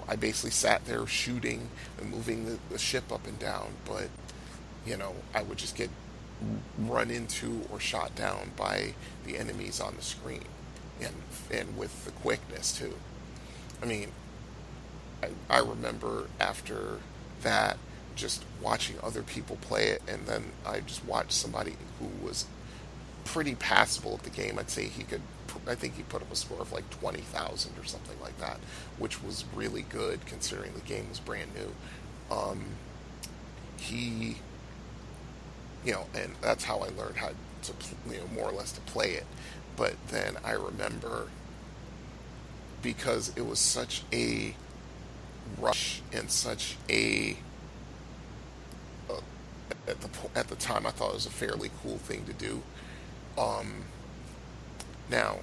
I basically sat there shooting and moving the ship up and down, but, I would just get run into or shot down by the enemies on the screen, and with the quickness too. I remember after that just watching other people play it, and then I just watched somebody who was pretty passable at the game. I think he put up a score of like 20,000 or something like that, which was really good considering the game was brand new. He, and that's how I learned how to, more or less to play it. But then I remember, because it was such a rush and such a at the time I thought it was a fairly cool thing to do. Now,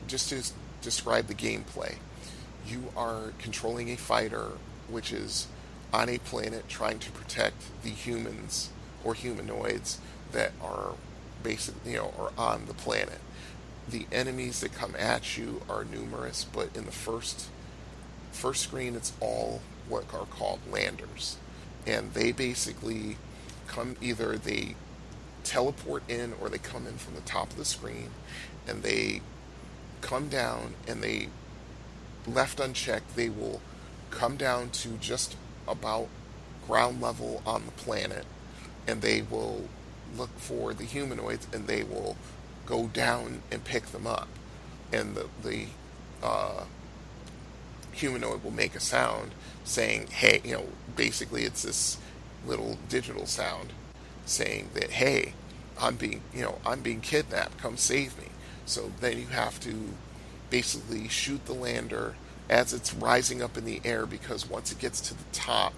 just to describe the gameplay, you are controlling a fighter which is on a planet trying to protect the humans or humanoids that are basically, are on the planet. The enemies that come at you are numerous, but in the first screen, it's all what are called landers. And they basically they teleport in or they come in from the top of the screen, and they come down, and they, left unchecked, they will come down to just about ground level on the planet, and they will look for the humanoids, and they will go down and pick them up. And the humanoid will make a sound saying, hey, basically it's this little digital sound saying that, hey, I'm being kidnapped, come save me. So then you have to basically shoot the lander as it's rising up in the air, because once it gets to the top,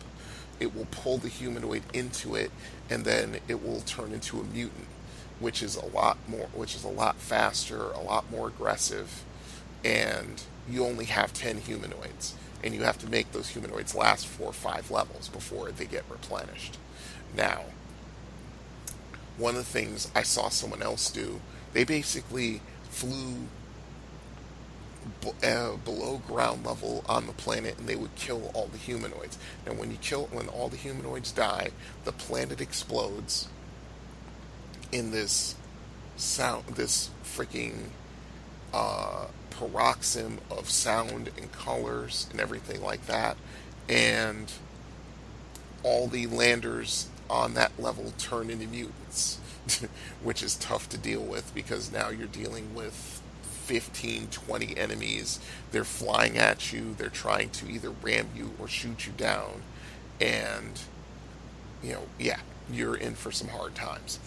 it will pull the humanoid into it, and then it will turn into a mutant, which is a lot faster, a lot more aggressive, and you only have 10 humanoids, and you have to make those humanoids last 4 or 5 levels before they get replenished. Now, one of the things I saw someone else do, they basically flew below ground level on the planet, and they would kill all the humanoids. And when all the humanoids die, the planet explodes in this freaking paroxysm of sound and colors and everything like that, and all the landers on that level turn into mutants, which is tough to deal with because now you're dealing with 15, 20 enemies. They're flying at you. They're trying to either ram you or shoot you down. And, yeah, you're in for some hard times.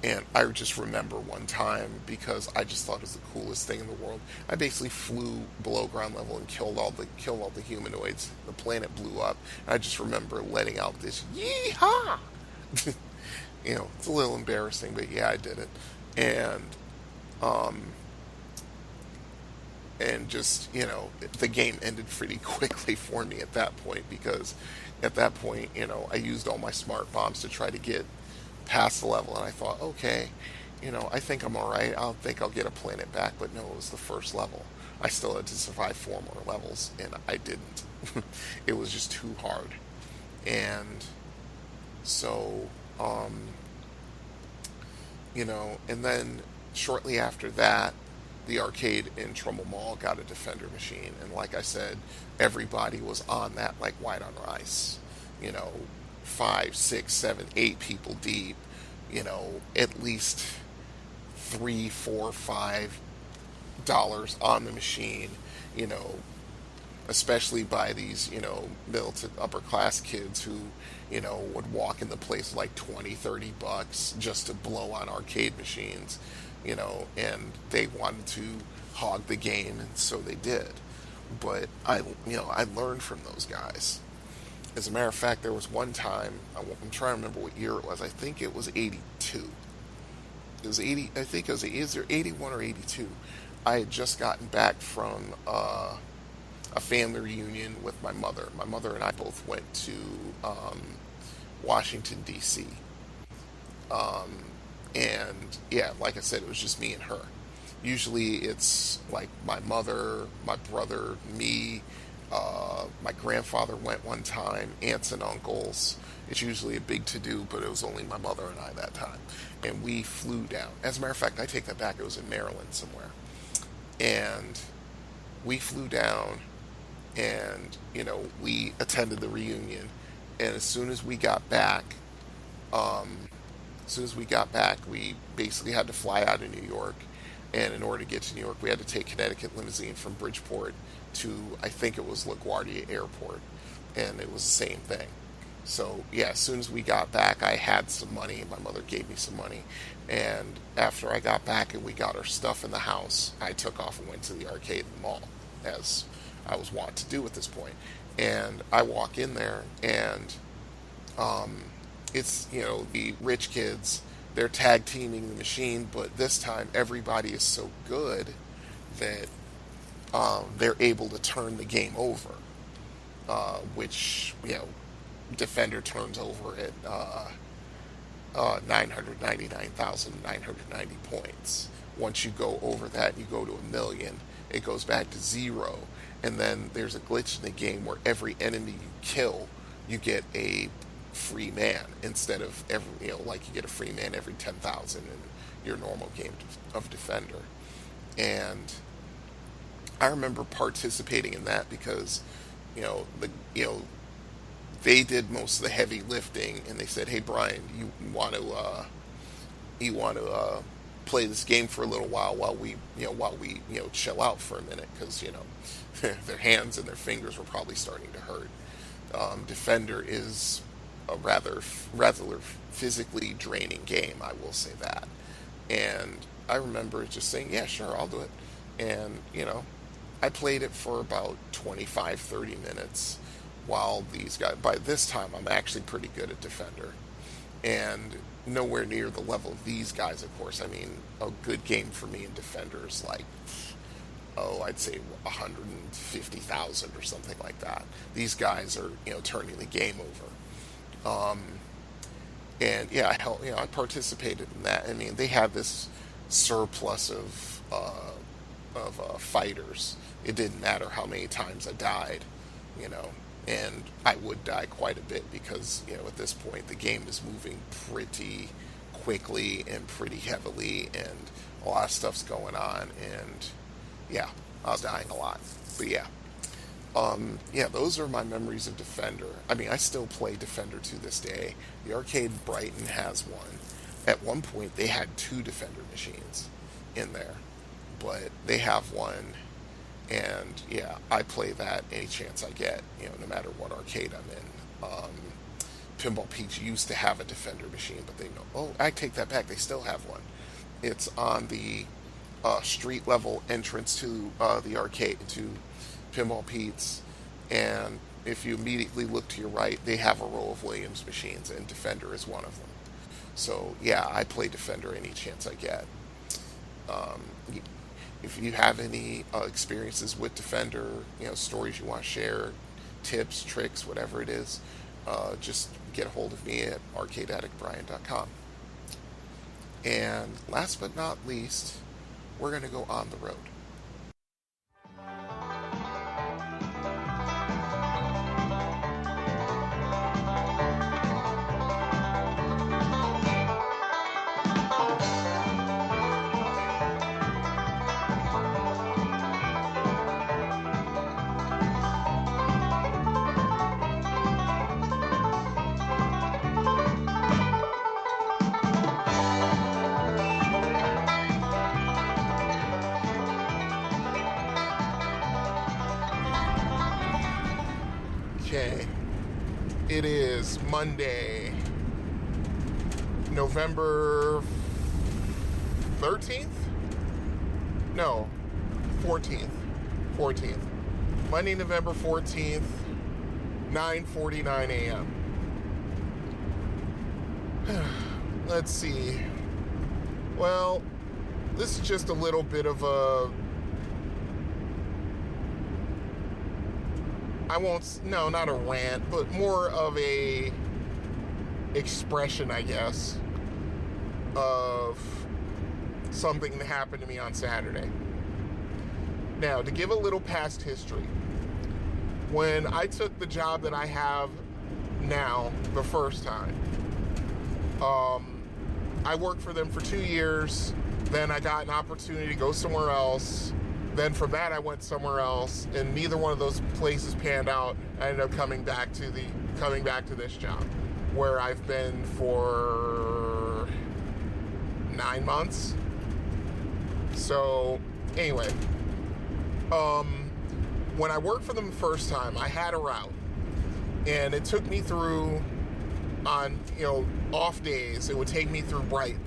And I just remember one time, because I just thought it was the coolest thing in the world, I basically flew below ground level and killed all the humanoids. The planet blew up. And I just remember letting out this yee-haw! It's a little embarrassing, but yeah, I did it. And just, the game ended pretty quickly for me at that point, because at that point, I used all my smart bombs to try to get past the level, and I thought, okay, I think I'm alright. I don't think I'll get a planet back, but no, it was the first level. I still had to survive 4 more levels, and I didn't. It was just too hard. And so, and then shortly after that, the arcade in Trumbull Mall got a Defender machine, and like I said, everybody was on that like white on rice. 5, 6, 7, 8 people deep. At least $3, $4, $5 on the machine. Especially by these middle to upper class kids who would walk in the place like $20, $30 just to blow on arcade machines. And they wanted to hog the game, and so they did. But I learned from those guys. As a matter of fact, there was one time, I'm trying to remember what year it was. I think it was 82. It was 80. I think it was either 81 or 82. I had just gotten back from a family reunion with my mother. My mother and I both went to Washington, D.C. And yeah, like I said, it was just me and her. Usually it's like my mother, my brother, me, my grandfather went one time, aunts and uncles. It's usually a big to-do, but it was only my mother and I that time. And we flew down. As a matter of fact, I take that back. It was in Maryland somewhere. And we flew down, and, we attended the reunion. And as soon as we got back, we basically had to fly out of New York. And in order to get to New York, we had to take Connecticut limousine from Bridgeport to, I think it was LaGuardia Airport. And it was the same thing. So, yeah, as soon as we got back, I had some money. My mother gave me some money. And after I got back and we got our stuff in the house, I took off and went to the arcade in the mall, as I was wont to do at this point. And I walk in there, and it's, the rich kids, they're tag teaming the machine, but this time everybody is so good that they're able to turn the game over, which, Defender turns over at 999,990 points. Once you go over that, you go to 1,000,000, it goes back to 0, and then there's a glitch in the game where every enemy you kill, you get a free man instead of like you get a free man every 10,000 in your normal game of Defender. And I remember participating in that because they did most of the heavy lifting, and they said, "Hey Brian, you want to play this game for a little while we chill out for a minute, because their hands and their fingers were probably starting to hurt." Defender is a rather physically draining game, I will say that. And I remember just saying, "Yeah, sure, I'll do it." And I played it for about 25-30 minutes. While these guys, by this time, I'm actually pretty good at Defender, and nowhere near the level of these guys, of course. I mean, a good game for me in Defender is like, I'd say 150,000 or something like that. These guys are, turning the game over. And yeah, I participated in that. I mean, they had this surplus of fighters. it didn't matter how many times I died, you know, and I would die quite a bit because, you know, at this point the game is moving pretty quickly and pretty heavily, and a lot of stuff's going on, and yeah, I was dying a lot. But yeah. Yeah, those are my memories of Defender. I mean, I still play Defender to this day. The arcade Brighton has one. At one point, they had 2 Defender machines in there, but they have one, and yeah, I play that any chance I get, you know, no matter what arcade I'm in. Pinball Pete's used to have a Defender machine, but they know, oh, I take that back, they still have one. It's on the street level entrance to the arcade, to Pinball Pete's, and if you immediately look to your right, they have a row of Williams machines, and Defender is one of them. So yeah, I play Defender any chance I get. If you have any experiences with Defender, you know, stories you want to share, tips, tricks, whatever it is, just get a hold of me at arcadeaddictbrian.com. And last but not least, we're going to go on the road. Okay, it is Monday, November 13th? No, 14th. Monday, November 14th, 9:49 a.m. Let's see. Well, this is just a little bit of a... not a rant, but more of a expression, I guess, of something that happened to me on Saturday. Now, to give a little past history, when I took the job that I have now the first time, I worked for them for 2 years, then I got an opportunity to go somewhere else. Then from that, I went somewhere else, and neither one of those places panned out. I ended up coming back to this job, where I've been for 9 months. So, anyway, when I worked for them the first time, I had a route, and it took me through, on, you know, off days, it would take me through Brighton,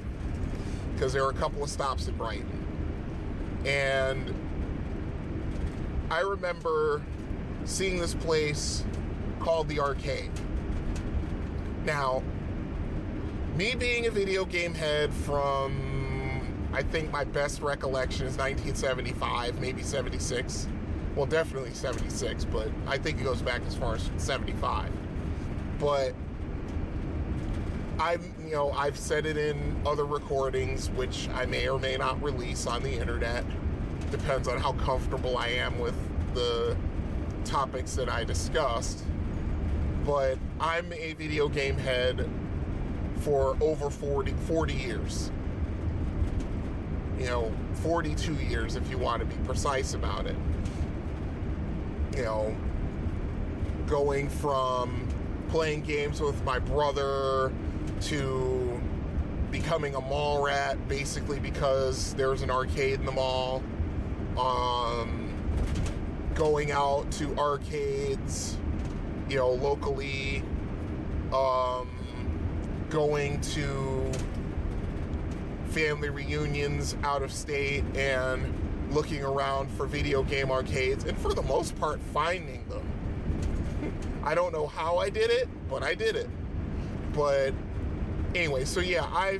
because there were a couple of stops in Brighton, and I remember seeing this place called the Arcade. Now, me being a video game head from, I think my best recollection is 1975, maybe 76. Well, definitely 76, but I think it goes back as far as 75. But I've said it in other recordings, which I may or may not release on the internet. Depends on how comfortable I am with the topics that I discussed. But I'm a video game head for over 40 years. 42 years if you want to be precise about it. Going from playing games with my brother to becoming a mall rat, basically because there's an arcade in the mall. Going out to arcades, locally, going to family reunions out of state and looking around for video game arcades, and for the most part finding them. I don't know how I did it, but I did it. But anyway, so yeah, I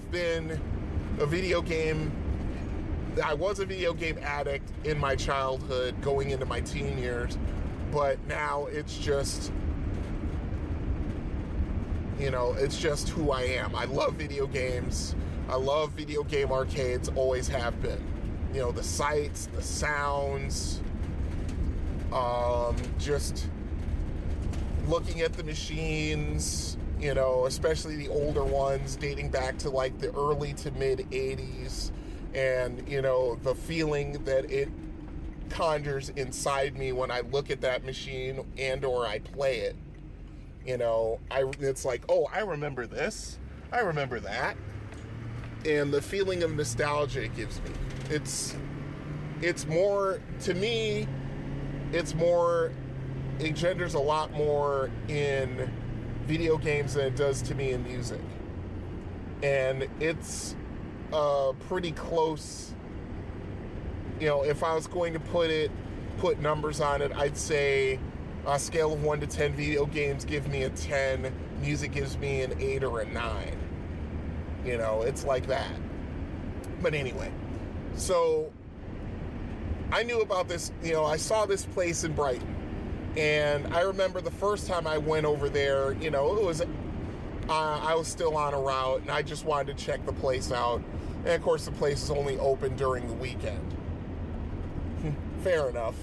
was a video game addict in my childhood, going into my teen years, but now it's just, it's just who I am. I love video games. I love video game arcades, always have been. The sights, the sounds, Just looking at the machines, you know, especially the older ones dating back to like the early to mid 80s, and, you know, the feeling that it conjures inside me when I look at that machine and or I play it. You know, it's like, oh, I remember this, I remember that, and the feeling of nostalgia it gives me. It's more, to me, it genders a lot more in video games than it does to me in music. And it's pretty close. You know, if I was going to put numbers on it, I'd say on a scale of 1 to 10, video games give me a 10, music gives me an 8 or a 9. You know, it's like that. But anyway, so I knew about this, you know, I saw this place in Brighton. And I remember the first time I went over there, you know, it was, I was still on a route, and I just wanted to check the place out. And of course, the place is only open during the weekend. Fair enough.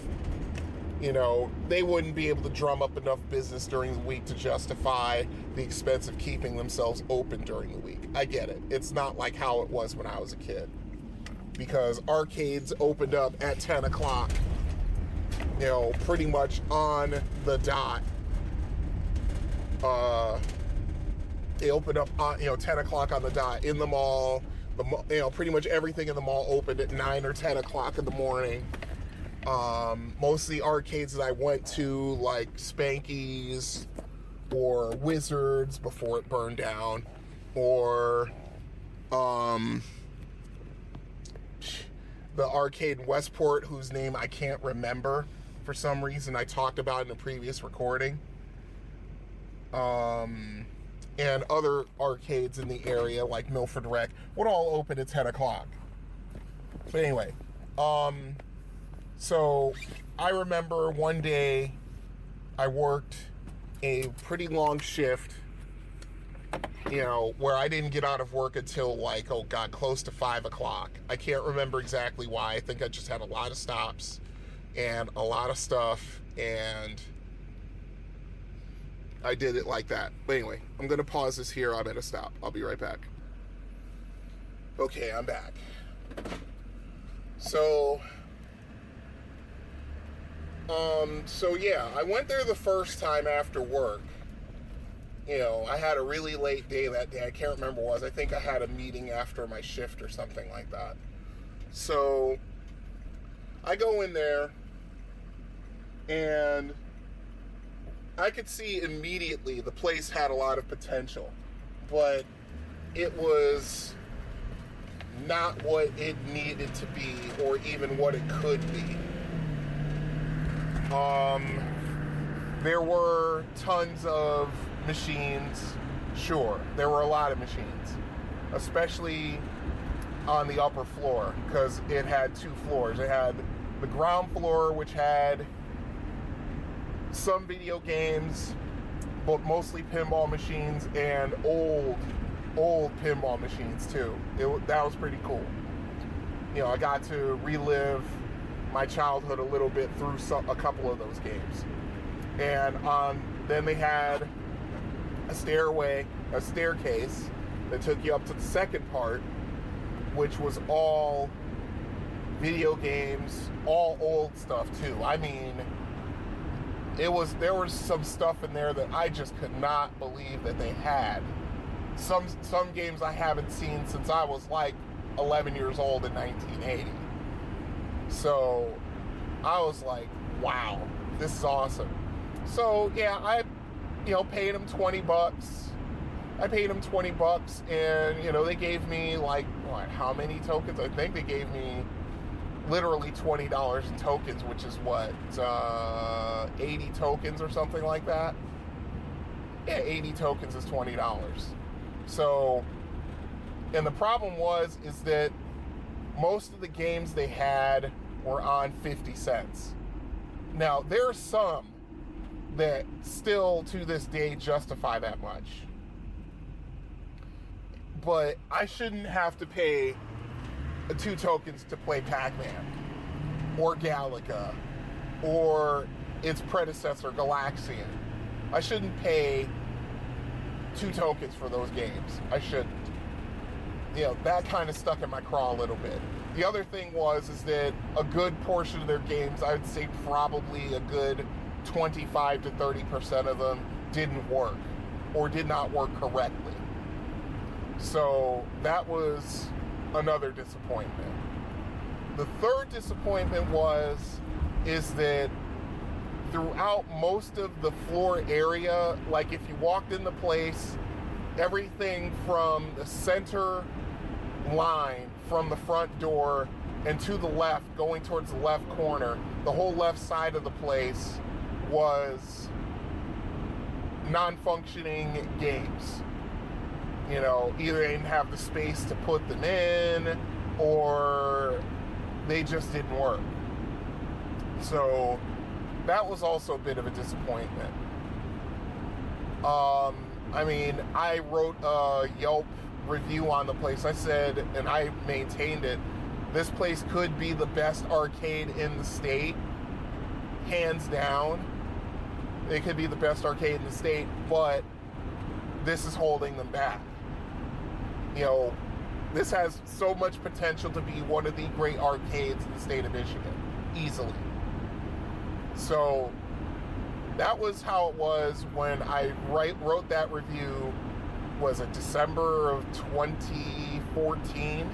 You know, they wouldn't be able to drum up enough business during the week to justify the expense of keeping themselves open during the week. I get it. It's not like how it was when I was a kid. Because arcades opened up at 10 o'clock. You know, pretty much on the dot. They opened up on, 10 o'clock on the dot in the mall. Pretty much everything in the mall opened at 9 or 10 o'clock in the morning. Most of the arcades that I went to, like Spanky's or Wizards before it burned down, or the arcade in Westport, whose name I can't remember for some reason. I talked about it in a previous recording. And other arcades in the area, like Milford Rec, would all open at 10 o'clock. But anyway, so I remember one day I worked a pretty long shift, you know, where I didn't get out of work until like, close to 5 o'clock. I can't remember exactly why. I think I just had a lot of stops and a lot of stuff, and I did it like that. But anyway, I'm going to pause this here. I'm at a stop. I'll be right back. Okay, I'm back. So yeah, I went there the first time after work. You know, I had a really late day that day. I can't remember what it was. I think I had a meeting after my shift or something like that. So I go in there, and I could see immediately the place had a lot of potential, but it was not what it needed to be, or even what it could be. There were tons of machines. Sure, there were a lot of machines, especially on the upper floor, because it had 2 floors. It had the ground floor, which had some video games, but mostly pinball machines, and old pinball machines too. That was pretty cool. You know, I got to relive my childhood a little bit through a couple of those games. And then they had a staircase that took you up to the second part, which was all video games, all old stuff too. I mean, there was some stuff in there that I just could not believe that they had. Some games I haven't seen since I was like 11 years old in 1980. So I was like, wow, this is awesome. So yeah, I paid them $20. I paid them $20, and they gave me like, what, how many tokens? I think they gave me literally $20 in tokens, which is what, 80 tokens or something like that. Yeah, 80 tokens is $20. So, and the problem is that most of the games they had were on 50 cents. Now, there are some that still to this day justify that much. But I shouldn't have to pay 2 tokens to play Pac-Man or Galaga or its predecessor, Galaxian. I shouldn't pay 2 tokens for those games. I shouldn't. You know, that kind of stuck in my craw a little bit. The other thing is that a good portion of their games, I would say probably a good 25 to 30% of them didn't work or did not work correctly. So that was another disappointment. The third disappointment is that throughout most of the floor area, like if you walked in the place, everything from the center line from the front door and to the left, going towards the left corner, the whole left side of the place was non-functioning games. You know, either they didn't have the space to put them in or they just didn't work. So that was also a bit of a disappointment. I mean, I wrote a Yelp review on the place. I said, and I maintained it, this place could be the best arcade in the state, hands down. It could be the best arcade in the state, but this is holding them back. You know, this has so much potential to be one of the great arcades in the state of Michigan, easily. So that was how it was when I wrote that review. Was it December of 2014?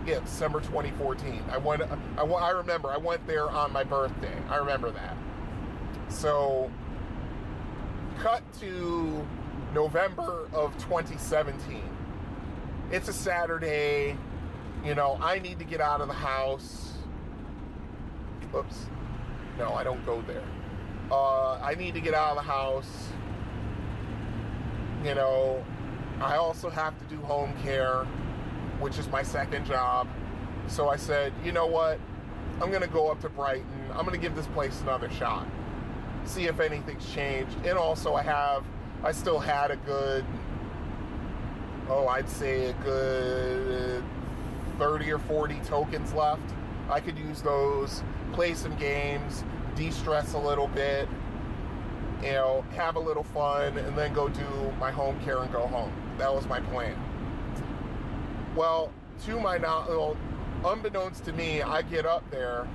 Yeah, December 2014. I remember I went there on my birthday. I remember that. So, cut to November of 2017. It's a Saturday. You know, I need to get out of the house. Oops. No, I don't go there. I need to get out of the house. You know, I also have to do home care, which is my second job. So I said, you know what? I'm going to go up to Brighton. I'm going to give this place another shot. See if anything's changed. And also I still had a good, I'd say a good 30 or 40 tokens left. I could use those, play some games, de-stress a little bit, you know, have a little fun, and then go do my home care and go home. That was my plan. Well, to my knowledge, unbeknownst to me, I get up there,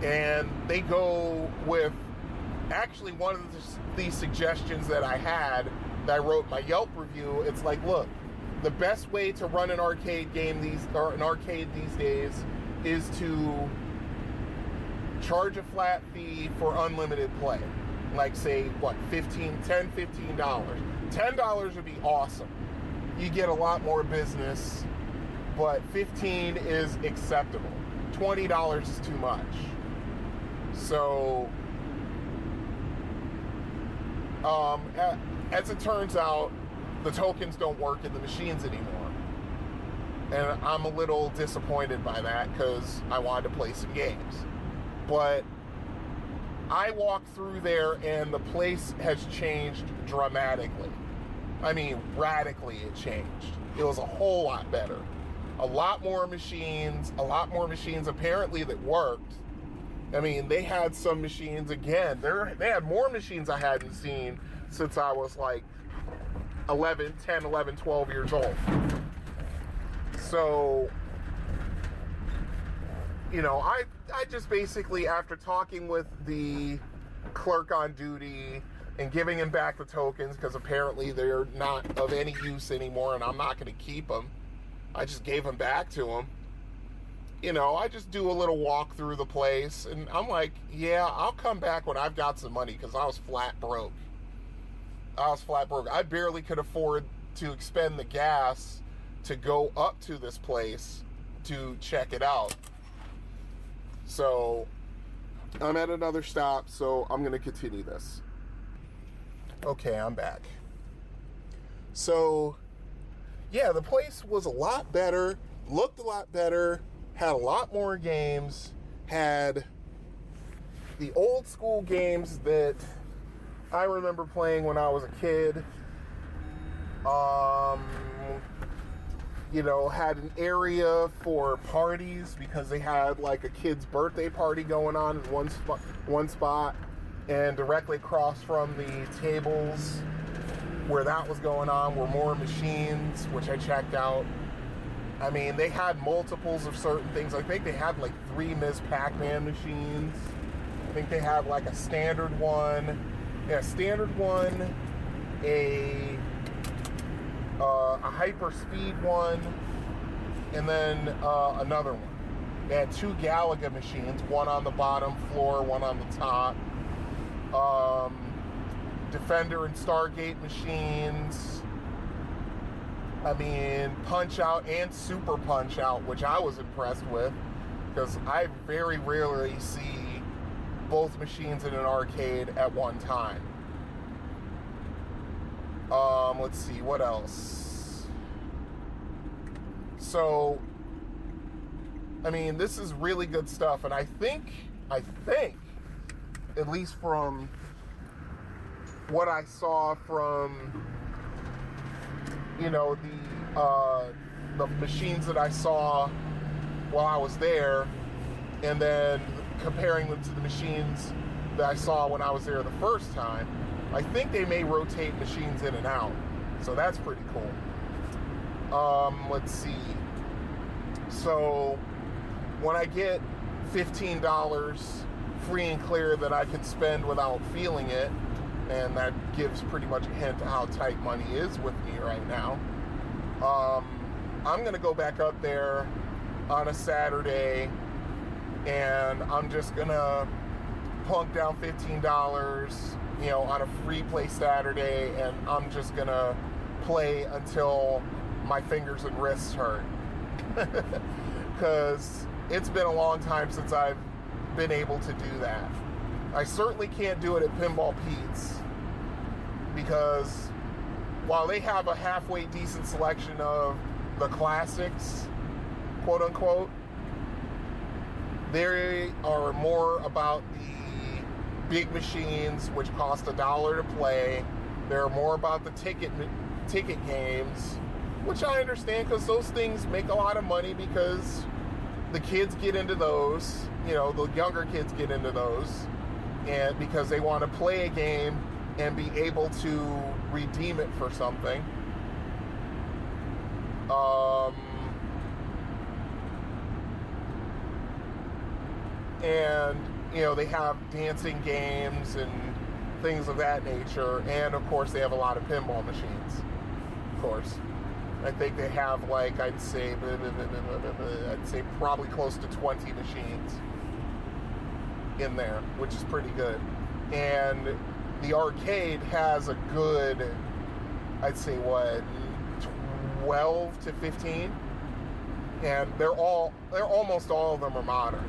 and they go with, actually one of the suggestions that I had, that I wrote my Yelp review, it's like, look, the best way to run an arcade these days is to charge a flat fee for unlimited play. Like, say, what, $15. $10 would be awesome. You get a lot more business, but $15 is acceptable. $20 is too much. So, as it turns out, the tokens don't work in the machines anymore. And I'm a little disappointed by that because I wanted to play some games. But I walked through there and the place has changed dramatically. I mean, radically it changed. It was a whole lot better. A lot more machines apparently that worked. I mean, they had some machines, again, they had more machines I hadn't seen since I was like 11, 12 years old. So, you know, I just basically, after talking with the clerk on duty and giving him back the tokens, because apparently they're not of any use anymore and I'm not going to keep them, I just gave them back to him. You know, I just do a little walk through the place, and I'm like, yeah, I'll come back when I've got some money, because I was flat broke. I barely could afford to expend the gas to go up to this place to check it out. So, I'm at another stop, so I'm going to continue this. Okay, I'm back. So, yeah, the place was a lot better, looked a lot better, had a lot more games, had the old school games that I remember playing when I was a kid. had an area for parties because they had like a kid's birthday party going on in one spot, and directly across from the tables where that was going on were more machines, which I checked out. I mean, they had multiples of certain things. I think they had like 3 Ms. Pac-Man machines. I think they had like a standard one, a hyper speed one, and then another one. They had 2 Galaga machines, one on the bottom floor, one on the top. Defender and Stargate machines. I mean, Punch Out and Super Punch Out, which I was impressed with, because I very rarely see both machines in an arcade at one time. Let's see, what else? So, I mean, this is really good stuff, and I think, at least from what I saw from, the machines that I saw while I was there, and then comparing them to the machines that I saw when I was there the first time, I think they may rotate machines in and out. So that's pretty cool. Let's see. So when I get $15 free and clear that I can spend without feeling it, and that gives pretty much a hint of how tight money is with me right now, I'm going to go back up there on a Saturday, and I'm just going to plunk down $15, on a free play Saturday, and I'm just going to play until my fingers and wrists hurt. Because it's been a long time since I've been able to do that. I certainly can't do it at Pinball Pete's, because while they have a halfway decent selection of the classics, quote unquote, they are more about the big machines, which cost $1 to play. They're more about the ticket games, which I understand, because those things make a lot of money, because the kids get into those, the younger kids get into those, and because they want to play a game and be able to redeem it for something. And, they have dancing games and things of that nature. And, of course, they have a lot of pinball machines, of course. I think they have, like, I'd say probably close to 20 machines in there, which is pretty good. And the arcade has a good, I'd say, 12 to 15, and they're almost all of them are modern.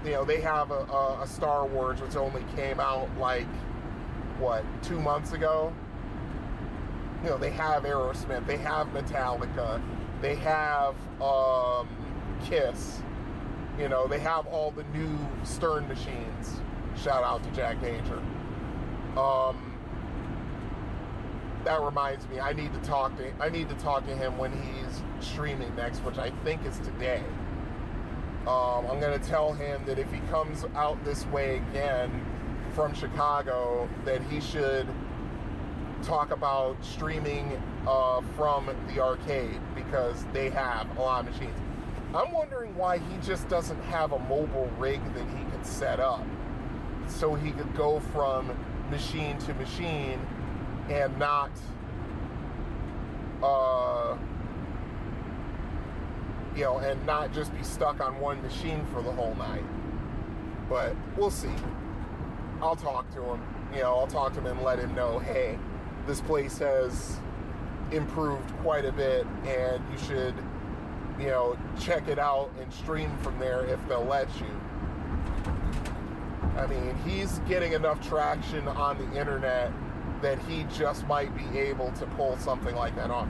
They have a Star Wars, which only came out 2 months ago. They have Aerosmith, they have Metallica, they have Kiss. They have all the new Stern machines. Shout out to Jack Danger. That reminds me, I need to talk to him when he's streaming next, which I think is today. I'm going to tell him that if he comes out this way again from Chicago, that he should talk about streaming from the arcade, because they have a lot of machines. I'm wondering why he just doesn't have a mobile rig that he could set up, so he could go from machine to machine and not and not just be stuck on one machine for the whole night. But we'll see. I'll talk to him. I'll talk to him and let him know, hey, this place has improved quite a bit, and you should, check it out and stream from there if they'll let you. I mean, he's getting enough traction on the internet that he just might be able to pull something like that off.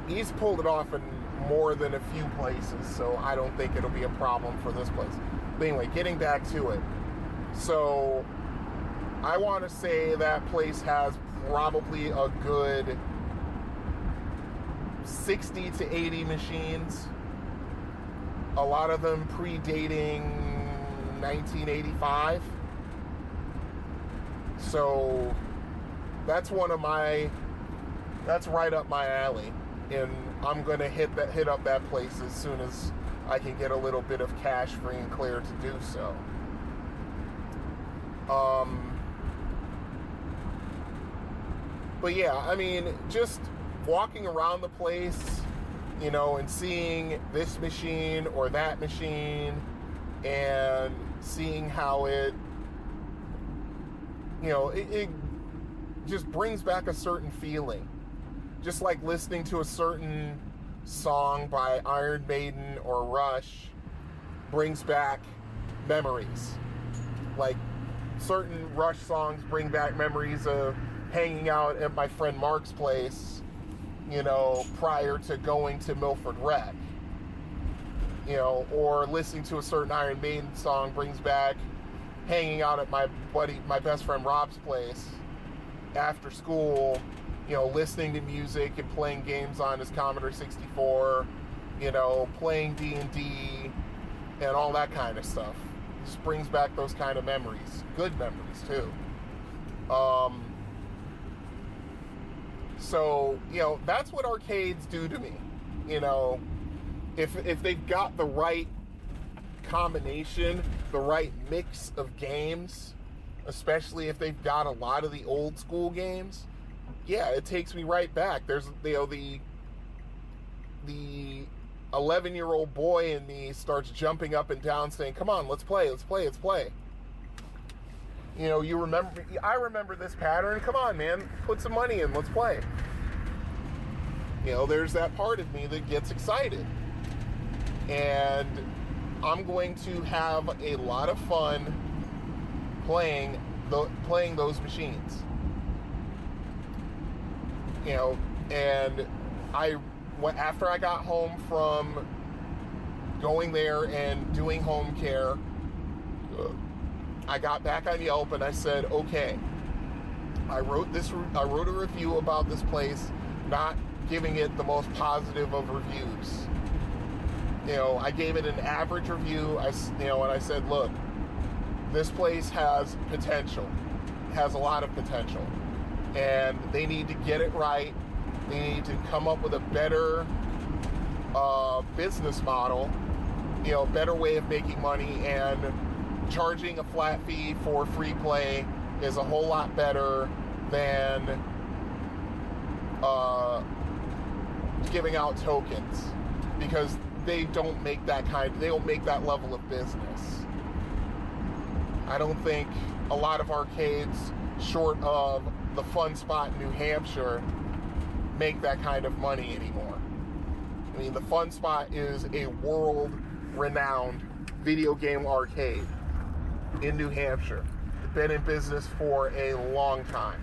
He's pulled it off in more than a few places, so I don't think it'll be a problem for this place. But anyway, getting back to it. So, I want to say that place has probably a good 60 to 80 machines. A lot of them predating 1985. So that's that's right up my alley, and I'm gonna hit up that place as soon as I can get a little bit of cash free and clear to do so. But yeah, I mean, just walking around the place, you know, and seeing this machine or that machine, and seeing how it, you know, it just brings back a certain feeling. Just like listening to a certain song by Iron Maiden or Rush brings back memories. Like certain Rush songs bring back memories of hanging out at my friend Mark's place, you know, prior to going to Milford Rec. You know, or listening to a certain Iron Maiden song brings back hanging out at my best friend Rob's place after school, you know, listening to music and playing games on his Commodore 64, you know, playing D&D and all that kind of stuff. It just brings back those kind of memories. Good memories, too. So, you know, that's what arcades do to me. You know, if they've got the right combination, the right mix of games, especially if they've got a lot of the old school games, yeah, it takes me right back. There's, you know, the 11-year-old boy in me starts jumping up and down saying, come on, let's play. You know, I remember this pattern. Come on, man, put some money in, let's play. You know, there's that part of me that gets excited. And I'm going to have a lot of fun playing those machines. You know, and after I got home from going there and doing home care, I got back on Yelp and I said, okay, I wrote a review about this place, not giving it the most positive of reviews. You know, I gave it an average review. And I said, look, this place has potential. It has a lot of potential. And they need to get it right. They need to come up with a better business model, you know, better way of making money, and charging a flat fee for free play is a whole lot better than giving out tokens, because they don't make that level of business. I don't think a lot of arcades, short of the Fun Spot in New Hampshire, make that kind of money anymore. I mean, the Fun Spot is a world-renowned video game arcade in New Hampshire. It's been in business for a long time.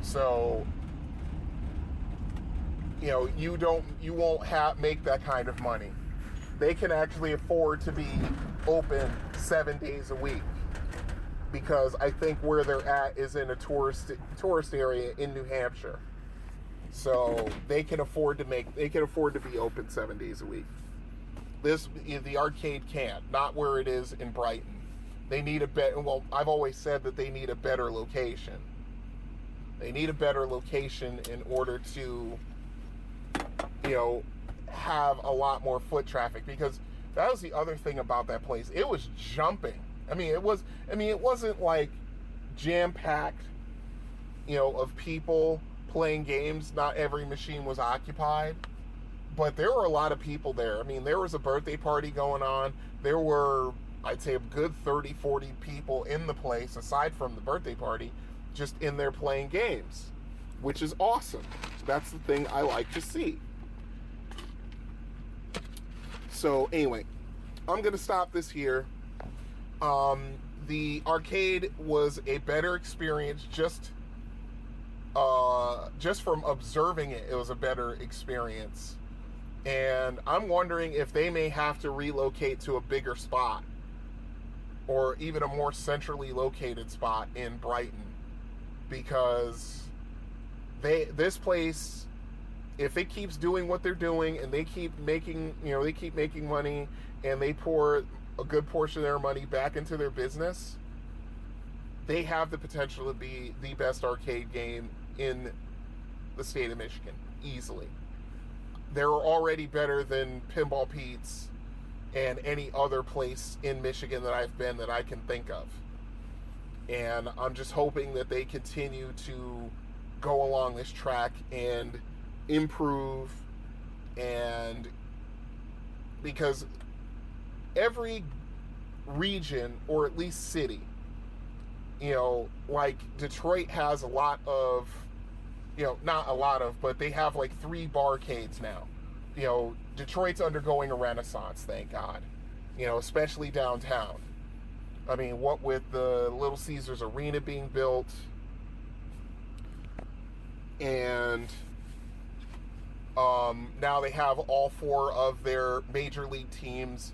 So, you know, you won't make that kind of money. They can actually afford to be open 7 days a week, because I think where they're at is in a tourist area in New Hampshire. So they can afford to be open 7 days a week. The arcade can't, not where it is in Brighton. They need I've always said that they need a better location. They need a better location in order to, you know, have a lot more foot traffic, because that was the other thing about that place. It was jumping. It wasn't like jam-packed, you know, of people playing games. Not every machine was occupied, but there were a lot of people there. I mean, there was a birthday party going on. There were, I'd say, a good 30, 40 people in the place, aside from the birthday party, just in there playing games, which is awesome. That's the thing I like to see. So anyway, I'm going to stop this here. The arcade was a better experience just from observing it. It was a better experience. And I'm wondering if they may have to relocate to a bigger spot, or even a more centrally located spot in Brighton, because this place if it keeps doing what they're doing and they keep making, money, and they pour a good portion of their money back into their business, they have the potential to be the best arcade game in the state of Michigan, easily. They're already better than Pinball Pete's and any other place in Michigan that I've been that I can think of. And I'm just hoping that they continue to go along this track and improve, and because every region, or at least city, like Detroit has a lot of, not a lot of, but they have like 3 barcades now. Detroit's undergoing a renaissance, thank God, especially downtown. I mean, what with the Little Caesars Arena being built, and now they have all 4 of their major league teams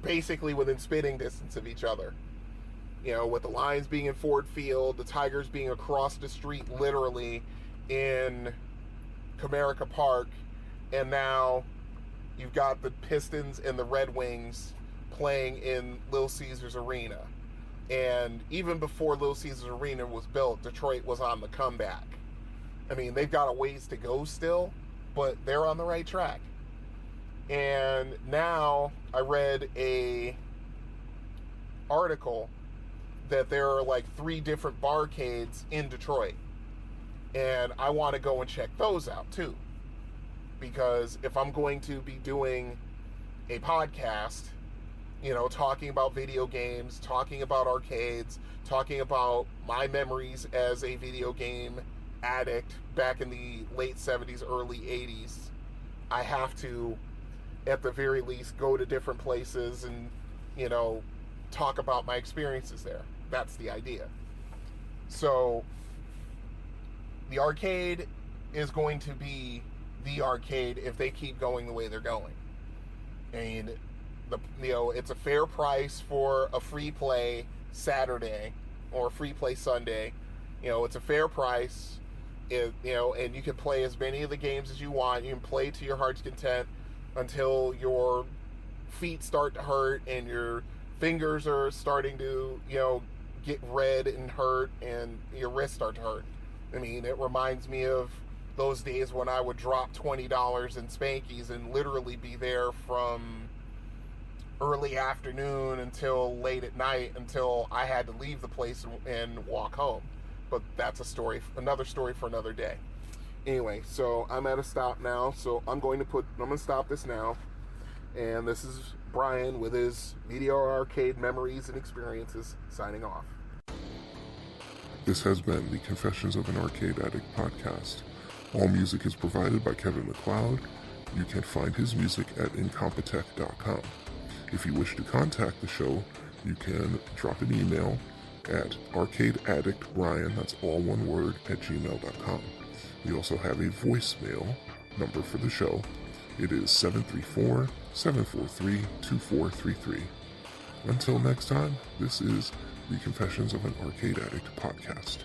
basically within spitting distance of each other. With the Lions being in Ford Field, the Tigers being across the street literally in Comerica Park, and now you've got the Pistons and the Red Wings playing in Little Caesars Arena. And even before Little Caesars Arena was built, Detroit was on the comeback. I mean, they've got a ways to go still, but they're on the right track. And now I read a article that there are like 3 different barcades in Detroit. And I want to go and check those out too. Because if I'm going to be doing a podcast, talking about video games, talking about arcades, talking about my memories as a video game addict back in the late 70s, early 80s, I have to, at the very least, go to different places and, talk about my experiences there. That's the idea. So, the arcade is going to be the arcade if they keep going the way they're going. And it's a fair price for a free play Saturday or a free play Sunday. It's a fair price. And you can play as many of the games as you want. You can play to your heart's content until your feet start to hurt and your fingers are starting to, get red and hurt, and your wrists start to hurt. I mean, it reminds me of those days when I would drop $20 in Spankies and literally be there from early afternoon until late at night, until I had to leave the place and walk home. But that's another story for another day. Anyway, so I'm at a stop now, so I'm going to stop this now. And this is Brian with his video arcade memories and experiences, signing off. This has been the Confessions of an Arcade Addict podcast. All music is provided by Kevin MacLeod. You can find his music at incompetech.com. If you wish to contact the show, you can drop an email at arcadeaddictryan, that's all one word, @gmail.com. We also have a voicemail number for the show. It is 734-743-2433. Until next time, this is the Confessions of an Arcade Addict podcast.